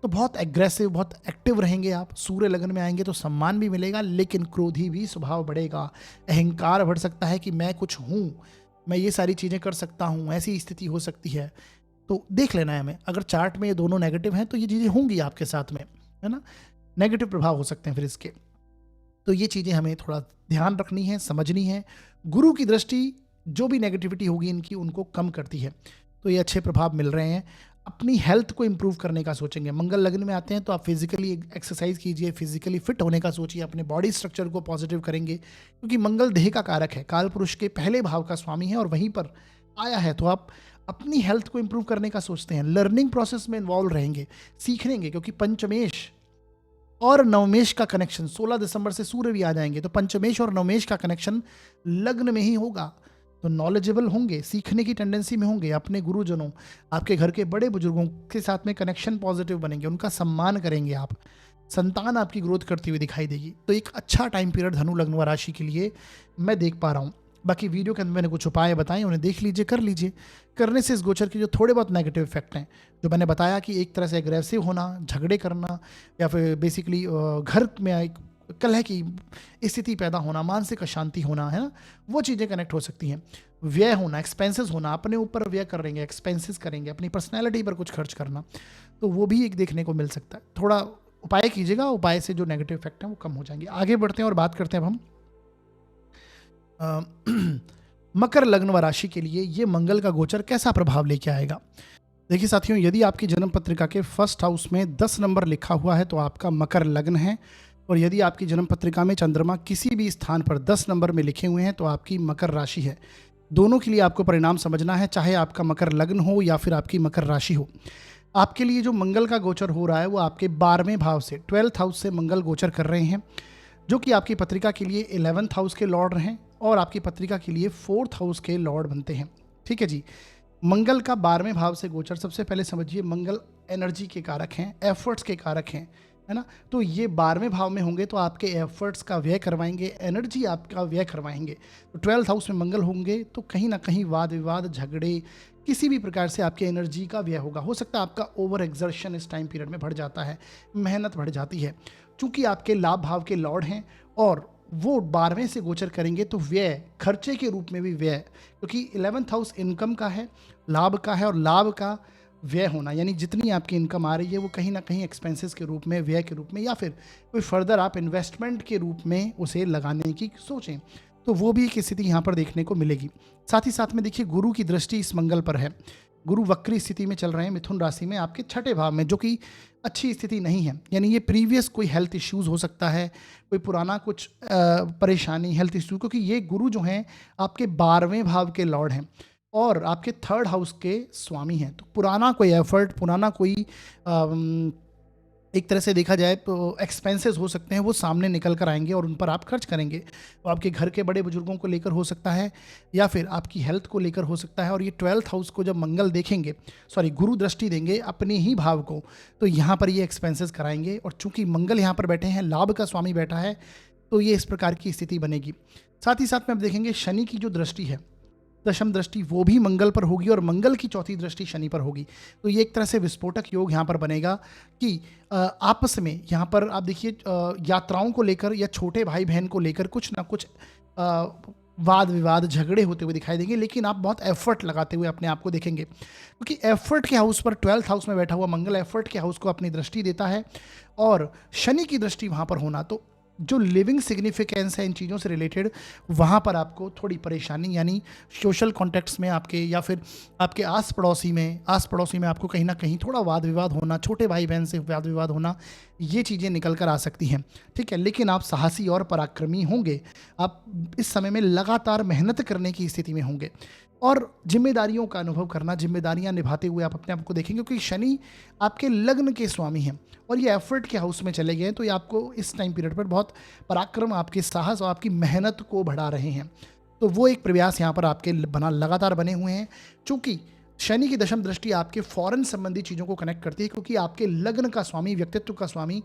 तो बहुत एग्रेसिव, बहुत एक्टिव रहेंगे आप। सूर्य लगन में आएंगे तो सम्मान भी मिलेगा, लेकिन क्रोधी भी स्वभाव बढ़ेगा, अहंकार बढ़ सकता है कि मैं कुछ हूँ, मैं ये सारी चीज़ें कर सकता हूँ, ऐसी स्थिति हो सकती है। तो देख लेना है हमें, अगर चार्ट में ये दोनों नेगेटिव हैं तो ये चीज़ें होंगी आपके साथ में, है ना, नेगेटिव प्रभाव हो सकते हैं फिर इसके। तो ये चीज़ें हमें थोड़ा ध्यान रखनी है, समझनी है। गुरु की दृष्टि जो भी नेगेटिविटी होगी इनकी, उनको कम करती है, तो ये अच्छे प्रभाव मिल रहे हैं। अपनी हेल्थ को इम्प्रूव करने का सोचेंगे, मंगल लग्न में आते हैं तो आप फिजिकली एक्सरसाइज कीजिए, फिजिकली फिट होने का सोचिए, अपने बॉडी स्ट्रक्चर को पॉजिटिव करेंगे, क्योंकि मंगल देह का कारक है, काल पुरुष के पहले भाव का स्वामी है और वहीं पर आया है, तो आप अपनी हेल्थ को इम्प्रूव करने का सोचते हैं, लर्निंग प्रोसेस में इन्वॉल्व रहेंगे, सीखेंगे, क्योंकि पंचमेश और नवमेश का कनेक्शन 16 दिसंबर से सूर्य भी आ जाएंगे, तो पंचमेश और नवमेश का कनेक्शन लग्न में ही होगा, तो नॉलेजेबल होंगे, सीखने की टेंडेंसी में होंगे, अपने गुरुजनों, आपके घर के बड़े बुजुर्गों के साथ में कनेक्शन पॉजिटिव बनेंगे, उनका सम्मान करेंगे आप, संतान आपकी ग्रोथ करती हुई दिखाई देगी। तो एक अच्छा टाइम पीरियड धनु लग्न व राशि के लिए मैं देख पा रहा हूँ। बाकी वीडियो के अंदर मैंने कुछ उपाय बताए, उन्हें देख लीजिए, कर लीजिए। करने से इस गोचर के जो थोड़े बहुत नेगेटिव इफेक्ट हैं, जो मैंने बताया कि एक तरह से एग्रेसिव होना, झगड़े करना, या फिर बेसिकली घर में एक कलह की स्थिति पैदा होना, मानसिक अशांति होना, है ना, वो चीज़ें कनेक्ट हो सकती हैं। व्यय होना, एक्सपेंसेस होना, अपने ऊपर व्यय करेंगे, एक्सपेंसेस करेंगे, अपनी पर्सनैलिटी पर कुछ खर्च करना, तो वो भी एक देखने को मिल सकता है। थोड़ा उपाय कीजिएगा, उपाय से जो नेगेटिव इफेक्ट हैं वो कम हो जाएंगे। आगे बढ़ते हैं और बात करते हैं अब हम मकर लग्न व राशि के लिए ये मंगल का गोचर कैसा प्रभाव लेके आएगा। देखिए साथियों, यदि आपकी जन्म पत्रिका के फर्स्ट हाउस में 10 नंबर लिखा हुआ है तो आपका मकर लग्न है, और यदि आपकी जन्म पत्रिका में चंद्रमा किसी भी स्थान पर 10 नंबर में लिखे हुए हैं तो आपकी मकर राशि है। दोनों के लिए आपको परिणाम समझना है, चाहे आपका मकर लग्न हो या फिर आपकी मकर राशि हो। आपके लिए जो मंगल का गोचर हो रहा है वो आपके 12वें भाव से, 12th हाउस से मंगल गोचर कर रहे हैं, जो कि आपकी पत्रिका के लिए 11th हाउस के लॉर्ड हैं और आपकी पत्रिका के लिए 4th हाउस के लॉर्ड बनते हैं। ठीक है जी। मंगल का 12वें भाव से गोचर, सबसे पहले समझिए मंगल एनर्जी के कारक हैं, एफर्ट्स के कारक हैं, है ना। तो ये 12वें भाव में होंगे तो आपके एफर्ट्स का व्यय करवाएंगे, एनर्जी आपका व्यय करवाएंगे। तो 12th हाउस में मंगल होंगे तो कहीं ना कहीं वाद विवाद, झगड़े, किसी भी प्रकार से आपकी एनर्जी का व्यय होगा। हो सकता है आपका ओवर एक्सर्शन इस टाइम पीरियड में बढ़ जाता है, मेहनत बढ़ जाती है, चूंकि आपके लाभ भाव के लॉर्ड हैं और वो 12वें से गोचर करेंगे तो व्यय, खर्चे के रूप में भी व्यय, क्योंकि 11th हाउस इनकम का है, लाभ का है, और लाभ का व्यय होना यानी जितनी आपकी इनकम आ रही है वो कहीं ना कहीं एक्सपेंसेस के रूप में, व्यय के रूप में, या फिर कोई फर्दर आप इन्वेस्टमेंट के रूप में उसे लगाने की सोचें, तो वो भी एक स्थिति यहाँ पर देखने को मिलेगी। साथ ही साथ में देखिए गुरु की दृष्टि इस मंगल पर है। गुरु वक्री स्थिति में चल रहे हैं मिथुन राशि में आपके छठे भाव में, जो कि अच्छी स्थिति नहीं है। यानी ये प्रीवियस कोई हेल्थ इश्यूज हो सकता है, कोई पुराना कुछ परेशानी, हेल्थ इश्यू, क्योंकि ये गुरु जो हैं आपके 12वें भाव के लॉर्ड हैं और आपके थर्ड हाउस के स्वामी हैं। तो पुराना कोई एफर्ट, पुराना कोई एक तरह से देखा जाए तो एक्सपेंसेस हो सकते हैं, वो सामने निकल कर आएंगे और उन पर आप खर्च करेंगे। वो आपके घर के बड़े बुजुर्गों को लेकर हो सकता है या फिर आपकी हेल्थ को लेकर हो सकता है। और ये 12th हाउस को जब मंगल देखेंगे, सॉरी गुरु दृष्टि देंगे अपने ही भाव को, तो यहाँ पर ये एक्सपेंसेस कराएंगे। और चूंकि मंगल यहाँ पर बैठे हैं, लाभ का स्वामी बैठा है, तो ये इस प्रकार की स्थिति बनेगी। साथ ही साथ में आप देखेंगे शनि की जो दृष्टि है, दशम दृष्टि, वो भी मंगल पर होगी और मंगल की चौथी दृष्टि शनि पर होगी। तो ये एक तरह से विस्फोटक योग यहाँ पर बनेगा कि आपस में यहाँ पर आप देखिए यात्राओं को लेकर या छोटे भाई बहन को लेकर कुछ ना कुछ वाद विवाद, झगड़े होते हुए दिखाई देंगे, लेकिन आप बहुत एफर्ट लगाते हुए अपने आप को देखेंगे, क्योंकि एफर्ट के हाउस पर 12th हाउस में बैठा हुआ मंगल एफर्ट के हाउस को अपनी दृष्टि देता है और शनि की दृष्टि वहाँ पर होना, तो जो लिविंग सिग्निफिकेंस है इन चीज़ों से रिलेटेड, वहाँ पर आपको थोड़ी परेशानी, यानी सोशल कॉन्टेक्ट्स में आपके या फिर आपके आस पड़ोसी में आपको कहीं ना कहीं थोड़ा वाद विवाद होना, छोटे भाई बहन से वाद विवाद होना, ये चीज़ें निकल कर आ सकती हैं। ठीक है, लेकिन आप साहसी और पराक्रमी होंगे। आप इस समय में लगातार मेहनत करने की स्थिति में होंगे और जिम्मेदारियों का अनुभव करना, जिम्मेदारियां निभाते हुए आप अपने आप को देखेंगे, क्योंकि शनि आपके लग्न के स्वामी हैं और ये एफर्ट के हाउस में चले गए हैं। तो ये आपको इस टाइम पीरियड पर बहुत पराक्रम, आपके साहस और आपकी मेहनत को बढ़ा रहे हैं। तो वो एक प्रयास यहाँ पर आपके लगातार बने हुए हैं। चूंकि शनि की दशम दृष्टि आपके फॉरेन संबंधी चीज़ों को कनेक्ट करती है, क्योंकि आपके लग्न का स्वामी, व्यक्तित्व का स्वामी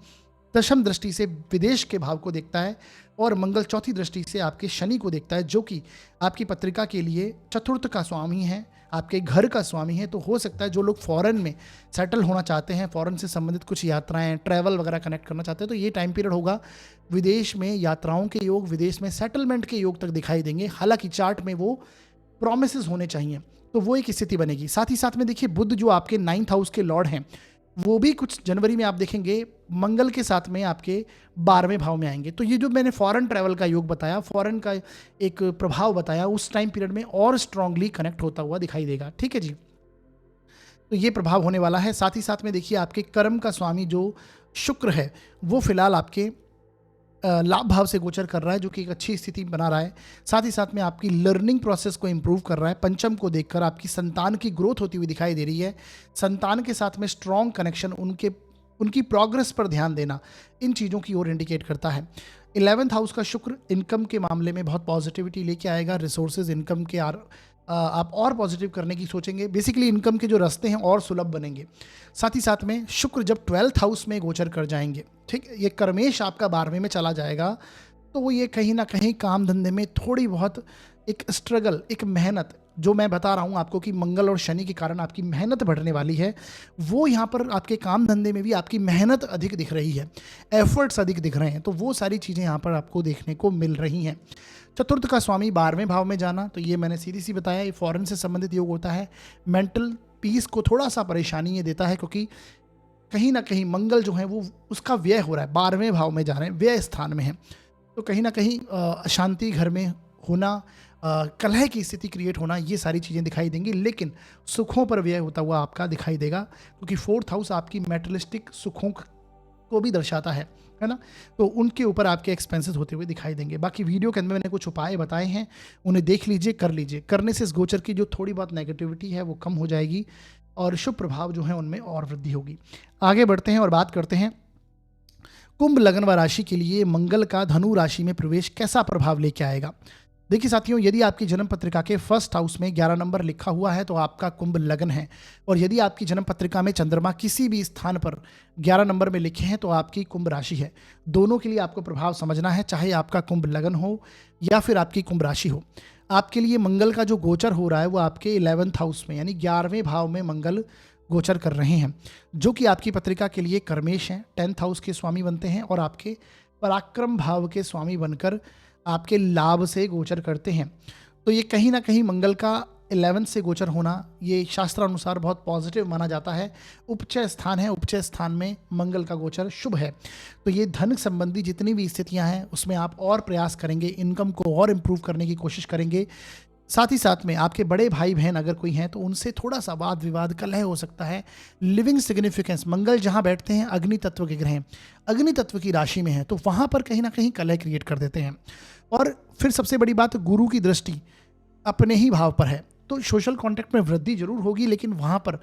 दशम दृष्टि से विदेश के भाव को देखता है और मंगल चौथी दृष्टि से आपके शनि को देखता है, जो कि आपकी पत्रिका के लिए चतुर्थ का स्वामी है, आपके घर का स्वामी है। तो हो सकता है जो लोग फॉरेन में सेटल होना चाहते हैं, फॉरेन से संबंधित कुछ यात्राएं, ट्रैवल वगैरह कनेक्ट करना चाहते हैं, तो ये टाइम पीरियड होगा विदेश में यात्राओं के योग, विदेश में सेटलमेंट के योग तक दिखाई देंगे। हालांकि चार्ट में वो प्रोमिसेस होने चाहिए, तो वो एक स्थिति बनेगी। साथ ही साथ में देखिए बुध जो आपके 9th हाउस के लॉर्ड हैं, वो भी कुछ जनवरी में आप देखेंगे मंगल के साथ में आपके 12वें भाव में आएंगे। तो ये जो मैंने फॉरेन ट्रैवल का योग बताया, फॉरेन का एक प्रभाव बताया, उस टाइम पीरियड में और स्ट्रांगली कनेक्ट होता हुआ दिखाई देगा। ठीक है जी, तो ये प्रभाव होने वाला है। साथ ही साथ में देखिए आपके कर्म का स्वामी जो शुक्र है, वो फिलहाल आपके लाभ भाव से गोचर कर रहा है, जो कि एक अच्छी स्थिति बना रहा है। साथ ही साथ में आपकी लर्निंग प्रोसेस को इंप्रूव कर रहा है। पंचम को देखकर आपकी संतान की ग्रोथ होती हुई दिखाई दे रही है। संतान के साथ में स्ट्रॉन्ग कनेक्शन, उनकी प्रोग्रेस पर ध्यान देना, इन चीज़ों की ओर इंडिकेट करता है। 11th हाउस का शुक्र इनकम के मामले में बहुत पॉजिटिविटी लेके आएगा। रिसोर्सेज इनकम के आप और पॉजिटिव करने की सोचेंगे। बेसिकली इनकम के जो रास्ते हैं और सुलभ बनेंगे। साथ ही साथ में शुक्र जब 12th हाउस में गोचर कर जाएंगे, ठीक, ये कर्मेश आपका 12वें में चला जाएगा, तो वो ये कहीं ना कहीं काम धंधे में थोड़ी बहुत एक स्ट्रगल, एक मेहनत, जो मैं बता रहा हूँ आपको कि मंगल और शनि के कारण आपकी मेहनत बढ़ने वाली है, वो यहाँ पर आपके काम धंधे में भी आपकी मेहनत अधिक दिख रही है, एफर्ट्स अधिक दिख रहे हैं। तो वो सारी चीज़ें यहाँ पर आपको देखने को मिल रही हैं। चतुर्थ का स्वामी 12वें भाव में जाना, तो ये मैंने सीधी सी बताया, ये फॉरेन से संबंधित योग होता है। मेंटल पीस को थोड़ा सा परेशानी ये देता है, क्योंकि कहीं ना कहीं मंगल जो है वो उसका व्यय हो रहा है, 12वें भाव में जा रहे हैं, व्यय स्थान में है। तो कहीं ना कहीं अशांति घर में होना, कलह की स्थिति क्रिएट होना, ये सारी चीज़ें दिखाई देंगी। लेकिन सुखों पर व्यय होता हुआ आपका दिखाई देगा, क्योंकि 4th हाउस आपकी मेटलिस्टिक सुखों को भी दर्शाता है ना। तो उनके ऊपर आपके एक्सपेंसेस होते हुए दिखाई देंगे। बाकी वीडियो के अंदर मैंने कुछ उपाय बताए हैं, उन्हें देख लीजिए, कर लीजिए। करने से इस गोचर की जो थोड़ी बहुत नेगेटिविटी है वो कम हो जाएगी और शुभ प्रभाव जो है उनमें और वृद्धि होगी। आगे बढ़ते हैं और बात करते हैं कुंभ लग्न व राशि के लिए मंगल का धनु राशि में प्रवेश कैसा प्रभाव लेके आएगा। देखिए साथियों, यदि आपकी जन्म पत्रिका के 1st हाउस में 11 नंबर लिखा हुआ है तो आपका कुंभ लग्न है, और यदि आपकी जन्म पत्रिका में चंद्रमा किसी भी स्थान पर 11 नंबर में लिखे हैं तो आपकी कुंभ राशि है। दोनों के लिए आपको प्रभाव समझना है, चाहे आपका कुंभ लग्न हो या फिर आपकी कुंभ राशि हो। आपके लिए मंगल का जो गोचर हो रहा है वो आपके 11th हाउस में, यानी 11वें भाव में मंगल गोचर कर रहे हैं, जो कि आपकी पत्रिका के लिए कर्मेश हैं, 10th हाउस के स्वामी बनते हैं और आपके पराक्रम भाव के स्वामी बनकर आपके लाभ से गोचर करते हैं। तो ये कहीं ना कहीं मंगल का 11th से गोचर होना ये शास्त्रानुसार बहुत पॉजिटिव माना जाता है। उपचय स्थान है, उपचय स्थान में मंगल का गोचर शुभ है। तो ये धन संबंधी जितनी भी स्थितियां हैं उसमें आप और प्रयास करेंगे, इनकम को और इम्प्रूव करने की कोशिश करेंगे। साथ ही साथ में आपके बड़े भाई बहन अगर कोई हैं तो उनसे थोड़ा सा वाद विवाद कलह हो सकता है। लिविंग सिग्निफिकेंस, मंगल जहां बैठते हैं अग्नि तत्व के ग्रह, अग्नि तत्व की राशि में है, तो वहां पर कहीं ना कहीं कलह क्रिएट कर देते हैं। और फिर सबसे बड़ी बात, गुरु की दृष्टि अपने ही भाव पर है, तो सोशल कॉन्टैक्ट में वृद्धि जरूर होगी, लेकिन वहां पर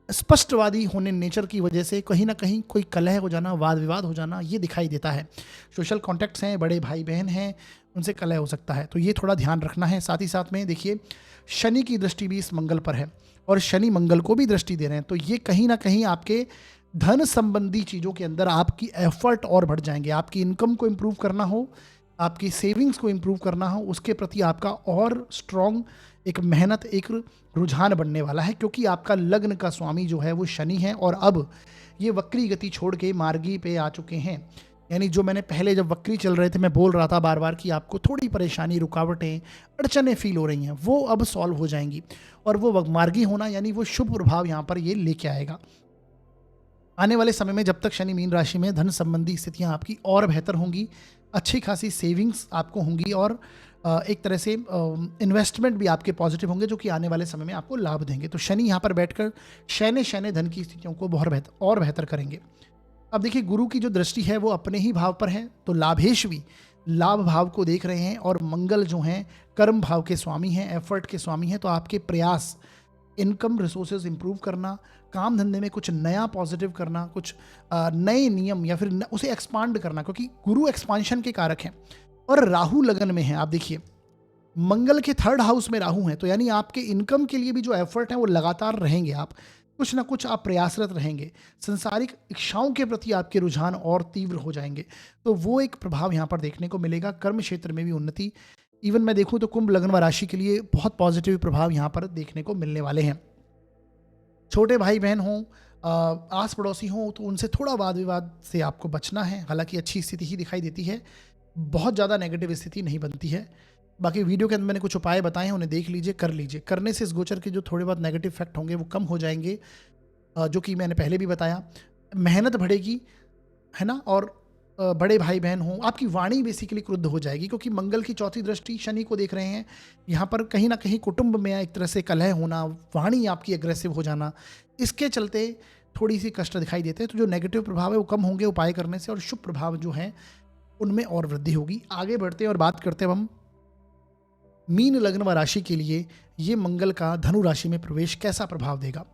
स्पष्टवादी होने नेचर की वजह से कहीं ना कहीं कोई कलह हो जाना, वाद विवाद हो जाना, ये दिखाई देता है। सोशल कॉन्टैक्ट्स हैं, बड़े भाई बहन हैं, उनसे कलह हो सकता है, तो ये थोड़ा ध्यान रखना है। साथ ही साथ में देखिए शनि की दृष्टि भी इस मंगल पर है और शनि मंगल को भी दृष्टि दे रहे हैं, तो ये कहीं ना कहीं आपके धन संबंधी चीज़ों के अंदर आपकी एफर्ट और बढ़ जाएंगे। आपकी इनकम को इम्प्रूव करना हो, आपकी सेविंग्स को इम्प्रूव करना हो, उसके प्रति आपका और स्ट्रॉन्ग एक मेहनत, एक रुझान बनने वाला है, क्योंकि आपका लग्न का स्वामी जो है वो शनि है और अब ये वक्री गति छोड़ के मार्गी पे आ चुके हैं। यानी जो मैंने पहले जब वक्री चल रहे थे मैं बोल रहा था बार बार कि आपको थोड़ी परेशानी, रुकावटें, अड़चनें फील हो रही हैं, वो अब सॉल्व हो जाएंगी और वो मार्गी होना यानी वो शुभ प्रभाव यहाँ पर ये लेके आएगा। आने वाले समय में जब तक शनि मीन राशि में, धन संबंधी स्थितियां आपकी और बेहतर होंगी, अच्छी खासी सेविंग्स आपको होंगी और एक तरह से इन्वेस्टमेंट भी आपके पॉजिटिव होंगे, जो कि आने वाले समय में आपको लाभ देंगे। तो शनि यहाँ पर बैठकर शयने शयने धन की स्थितियों को बहुत और बेहतर करेंगे। अब देखिए गुरु की जो दृष्टि है वो अपने ही भाव पर है, तो लाभेश भी लाभ भाव को देख रहे हैं और मंगल जो हैं कर्म भाव के स्वामी हैं, एफर्ट के स्वामी हैं। तो आपके प्रयास, इनकम रिसोर्सेज इंप्रूव करना, काम धंधे में कुछ नया पॉजिटिव करना, कुछ नए नियम या फिर उसे एक्सपांड करना, क्योंकि गुरु एक्सपांशन के कारक हैं और राहु लगन में है। आप देखिए मंगल के 3rd हाउस में राहु हैं, तो यानी आपके इनकम के लिए भी जो एफर्ट है वो लगातार रहेंगे, आप कुछ ना कुछ आप प्रयासरत रहेंगे, संसारिक इच्छाओं के प्रति आपके रुझान और तीव्र हो जाएंगे, तो वो एक प्रभाव यहाँ पर देखने को मिलेगा। कर्म क्षेत्र में भी उन्नति, इवन मैं देखूं तो कुंभ लग्न व राशि के लिए बहुत पॉजिटिव प्रभाव यहाँ पर देखने को मिलने वाले हैं। छोटे भाई बहन हों, आस पड़ोसी हों, तो उनसे थोड़ा वाद विवाद से आपको बचना है। हालांकि अच्छी स्थिति ही दिखाई देती है, बहुत ज़्यादा नेगेटिव स्थिति नहीं बनती है। बाकी वीडियो के अंदर मैंने कुछ उपाय बताए हैं, उन्हें देख लीजिए, कर लीजिए। करने से इस गोचर के जो थोड़े बहुत नेगेटिव इफेक्ट होंगे वो कम हो जाएंगे, जो कि मैंने पहले भी बताया। मेहनत बढ़ेगी, है ना, और बड़े भाई बहन हों, आपकी वाणी बेसिकली क्रुद्ध हो जाएगी, क्योंकि मंगल की 4थी दृष्टि शनि को देख रहे हैं। यहाँ पर कहीं ना कहीं कुटुंब में एक तरह से कलह होना, वाणी आपकी एग्रेसिव हो जाना, इसके चलते थोड़ी सी कष्ट दिखाई देते हैं। तो जो नेगेटिव प्रभाव है वो कम होंगे उपाय करने से, और शुभ प्रभाव जो है उनमें और वृद्धि होगी। आगे बढ़ते हैं और बात करते हैं हम मीन लग्न व राशि के लिए ये मंगल का धनु राशि में प्रवेश कैसा प्रभाव देगा।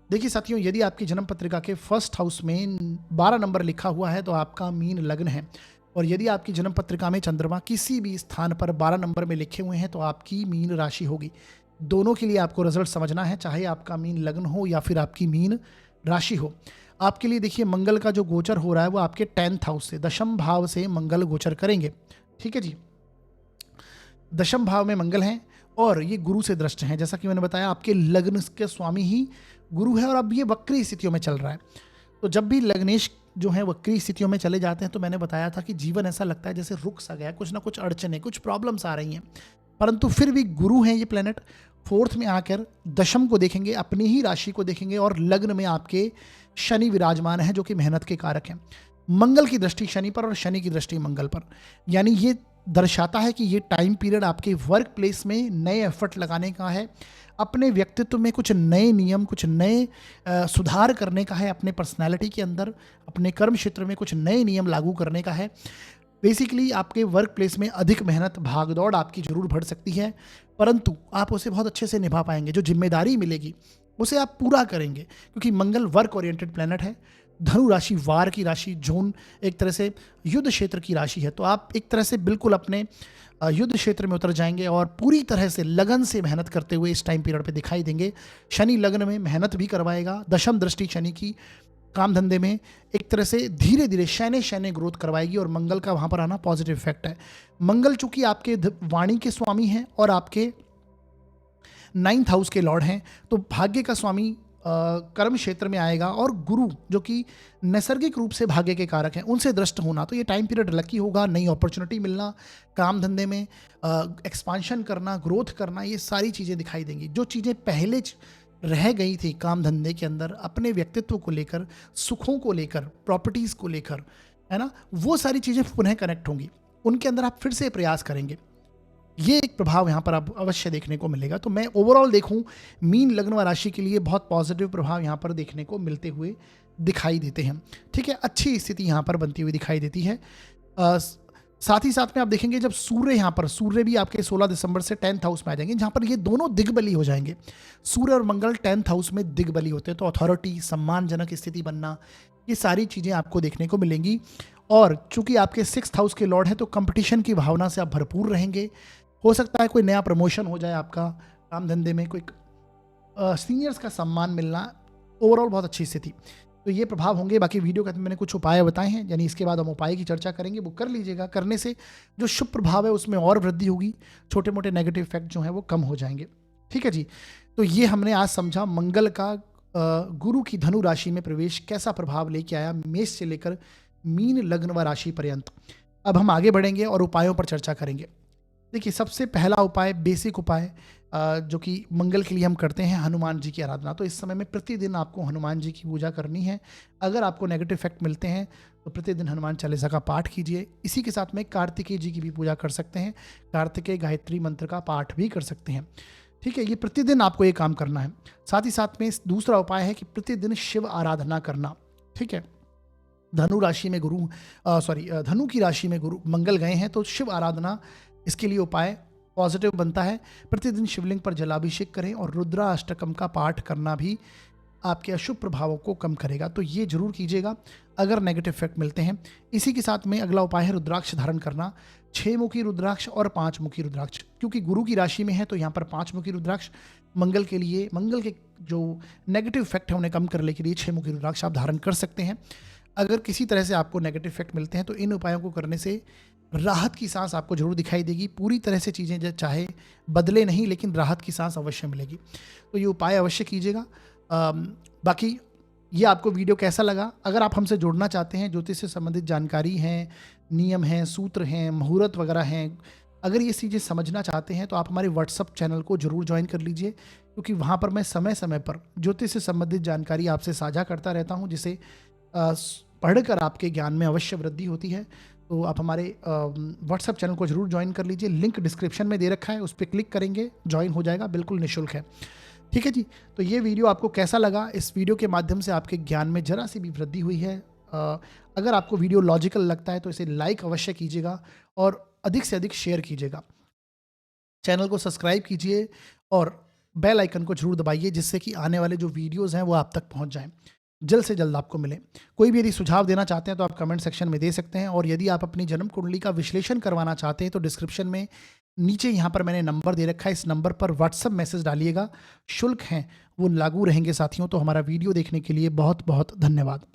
देखिए साथियों, यदि आपकी जन्म पत्रिका के 1st हाउस में 12 नंबर लिखा हुआ है तो आपका मीन लग्न है, और यदि आपकी जन्म पत्रिका में चंद्रमा किसी भी स्थान पर 12 नंबर में लिखे हुए हैं तो आपकी मीन राशि होगी। दोनों के लिए आपको रिजल्ट समझना है, चाहे आपका मीन लग्न हो या फिर आपकी मीन राशि हो। आपके लिए देखिए मंगल का जो गोचर हो रहा है वो आपके 10th हाउस से, दशम भाव से मंगल गोचर करेंगे। ठीक है जी, दशम भाव में मंगल हैं और ये गुरु से दृष्ट हैं। जैसा कि मैंने बताया आपके लग्न के स्वामी ही गुरु है और अब ये वक्री स्थितियों में चल रहा है। तो जब भी लग्नेश जो है वक्री स्थितियों में चले जाते हैं तो मैंने बताया था कि जीवन ऐसा लगता है जैसे रुक सा गया, कुछ ना कुछ अड़चने, कुछ प्रॉब्लम्स आ रही हैं, परंतु फिर भी गुरु हैं ये प्लेनेट, 4th में आकर दशम को देखेंगे, अपनी ही राशि को देखेंगे, और लग्न में आपके शनि विराजमान है जो कि मेहनत के कारक हैं। मंगल की दृष्टि शनि पर और शनि की दृष्टि मंगल पर, यानी ये दर्शाता है कि ये टाइम पीरियड आपके वर्क प्लेस में नए एफर्ट लगाने का है, अपने व्यक्तित्व में कुछ नए नियम, कुछ नए सुधार करने का है, अपने पर्सनालिटी के अंदर, अपने कर्म क्षेत्र में कुछ नए नियम लागू करने का है। बेसिकली आपके वर्क प्लेस में अधिक मेहनत, भागदौड़ आपकी जरूर बढ़ सकती है, परंतु आप उसे बहुत अच्छे से निभा पाएंगे। जो जिम्मेदारी मिलेगी उसे आप पूरा करेंगे, क्योंकि मंगल वर्क ओरिएंटेड प्लैनेट है। धनु राशि वार की राशि, जोन एक तरह से युद्ध क्षेत्र की राशि है, तो आप एक तरह से बिल्कुल अपने युद्ध क्षेत्र में उतर जाएंगे और पूरी तरह से लगन से मेहनत करते हुए इस टाइम पीरियड पे दिखाई देंगे। शनि लग्न में मेहनत भी करवाएगा, दशम दृष्टि शनि की काम धंधे में एक तरह से धीरे धीरे शैने शैने ग्रोथ करवाएगी, और मंगल का वहाँ पर आना पॉजिटिव इफेक्ट है। मंगल चूंकि आपके वाणी के स्वामी हैं और आपके 9th हाउस के लॉर्ड हैं, तो भाग्य का स्वामी कर्म क्षेत्र में आएगा, और गुरु जो कि नैसर्गिक रूप से भाग्य के कारक हैं उनसे दृष्ट होना, तो ये टाइम पीरियड लकी होगा। नई अपॉर्चुनिटी मिलना, काम धंधे में एक्सपांशन करना, ग्रोथ करना, ये सारी चीज़ें दिखाई देंगी। जो चीज़ें पहले रह गई थी काम धंधे के अंदर, अपने व्यक्तित्व को लेकर, सुखों को लेकर, प्रॉपर्टीज़ को लेकर, है ना, वो सारी चीज़ें पुनः कनेक्ट होंगी, उनके अंदर आप फिर से प्रयास करेंगे। ये एक प्रभाव यहाँ पर आप अवश्य देखने को मिलेगा। तो मैं ओवरऑल देखूं, मीन लग्न व राशि के लिए बहुत पॉजिटिव प्रभाव यहाँ पर देखने को मिलते हुए दिखाई देते हैं। ठीक है, अच्छी स्थिति यहाँ पर बनती हुई दिखाई देती है। साथ ही साथ में आप देखेंगे जब सूर्य यहाँ पर, सूर्य भी आपके 16 दिसंबर से 10th हाउस में आ जाएंगे, जहाँ पर ये दोनों दिग्बली हो जाएंगे। सूर्य और मंगल 10th हाउस में दिग्बली होते हैं, तो अथॉरिटी, सम्मानजनक स्थिति बनना, ये सारी चीज़ें आपको देखने को मिलेंगी। और चूंकि आपके 6th हाउस के लॉर्ड हैं, तो कंपटीशन की भावना से आप भरपूर रहेंगे। हो सकता है कोई नया प्रमोशन हो जाए आपका, काम धंधे में कोई सीनियर्स का सम्मान मिलना, ओवरऑल बहुत अच्छी स्थिति। तो ये प्रभाव होंगे। बाकी वीडियो के अंदर मैंने कुछ उपाय बताए हैं, यानी इसके बाद हम उपाय की चर्चा करेंगे, वो कर लीजिएगा। करने से जो शुभ प्रभाव है उसमें और वृद्धि होगी, छोटे मोटे नेगेटिव इफेक्ट जो है वो कम हो जाएंगे। ठीक है जी, तो ये हमने आज समझा मंगल का गुरु की धनु राशि में प्रवेश कैसा प्रभाव लेके आया, मेष से लेकर मीन लग्न व राशि पर्यंत। अब हम आगे बढ़ेंगे और उपायों पर चर्चा करेंगे। देखिए, सबसे पहला उपाय, बेसिक उपाय जो कि मंगल के लिए हम करते हैं, हनुमान जी की आराधना। तो इस समय में प्रतिदिन आपको हनुमान जी की पूजा करनी है। अगर आपको नेगेटिव इफेक्ट मिलते हैं तो प्रतिदिन हनुमान चालीसा का पाठ कीजिए। इसी के साथ में कार्तिकेय जी की भी पूजा कर सकते हैं, कार्तिकेय गायत्री मंत्र का पाठ भी कर सकते हैं। ठीक है, ये प्रतिदिन आपको ये काम करना है। साथ ही साथ में दूसरा उपाय है कि प्रतिदिन शिव आराधना करना। ठीक है, धनु राशि में धनु की राशि में गुरु मंगल गए हैं, तो शिव आराधना इसके लिए उपाय पॉजिटिव बनता है। प्रतिदिन शिवलिंग पर जलाभिषेक करें, और रुद्राष्टकम का पाठ करना भी आपके अशुभ प्रभावों को कम करेगा। तो ये जरूर कीजिएगा अगर नेगेटिव इफेक्ट मिलते हैं। इसी के साथ में अगला उपाय है रुद्राक्ष धारण करना, 6 मुखी रुद्राक्ष और 5 मुखी रुद्राक्ष। क्योंकि गुरु की राशि में है तो यहाँ पर 5 मुखी रुद्राक्ष मंगल के लिए, मंगल के जो नेगेटिव इफेक्ट है उन्हें कम करने के लिए 6 मुखी रुद्राक्ष आप धारण कर सकते हैं। अगर किसी तरह से आपको नेगेटिव इफेक्ट मिलते हैं तो इन उपायों को करने से राहत की सांस आपको जरूर दिखाई देगी। पूरी तरह से चीज़ें चाहे बदले नहीं, लेकिन राहत की सांस अवश्य मिलेगी। तो ये उपाय अवश्य कीजिएगा। बाकी ये आपको वीडियो कैसा लगा? अगर आप हमसे जुड़ना चाहते हैं, ज्योतिष से संबंधित जानकारी हैं, नियम हैं, सूत्र हैं, मुहूर्त वगैरह हैं, अगर ये चीज़ें समझना चाहते हैं तो आप हमारे व्हाट्सअप चैनल को जरूर ज्वाइन कर लीजिए, क्योंकि वहाँ पर मैं समय समय पर ज्योतिष से संबंधित जानकारी आपसे साझा करता रहता हूँ, जिसे पढ़कर आपके ज्ञान में अवश्य वृद्धि होती है। तो आप हमारे व्हाट्सएप चैनल को जरूर ज्वाइन कर लीजिए। लिंक डिस्क्रिप्शन में दे रखा है, उस पर क्लिक करेंगे, ज्वाइन हो जाएगा, बिल्कुल निःशुल्क है। ठीक है जी, तो ये वीडियो आपको कैसा लगा? इस वीडियो के माध्यम से आपके ज्ञान में जरा सी भी वृद्धि हुई है? अगर आपको वीडियो लॉजिकल लगता है तो इसे लाइक अवश्य कीजिएगा और अधिक से अधिक शेयर कीजिएगा। चैनल को सब्सक्राइब कीजिए और बेल आइकन को जरूर दबाइए, जिससे कि आने वाले जो वीडियोज़ हैं वो आप तक पहुँच जाएँ, जल्द से जल्द आपको मिले। कोई भी यदि सुझाव देना चाहते हैं तो आप कमेंट सेक्शन में दे सकते हैं, और यदि आप अपनी जन्म कुंडली का विश्लेषण करवाना चाहते हैं तो डिस्क्रिप्शन में नीचे यहाँ पर मैंने नंबर दे रखा है, इस नंबर पर व्हाट्सअप मैसेज डालिएगा। शुल्क हैं वो लागू रहेंगे साथियों। तो हमारा वीडियो देखने के लिए बहुत बहुत धन्यवाद।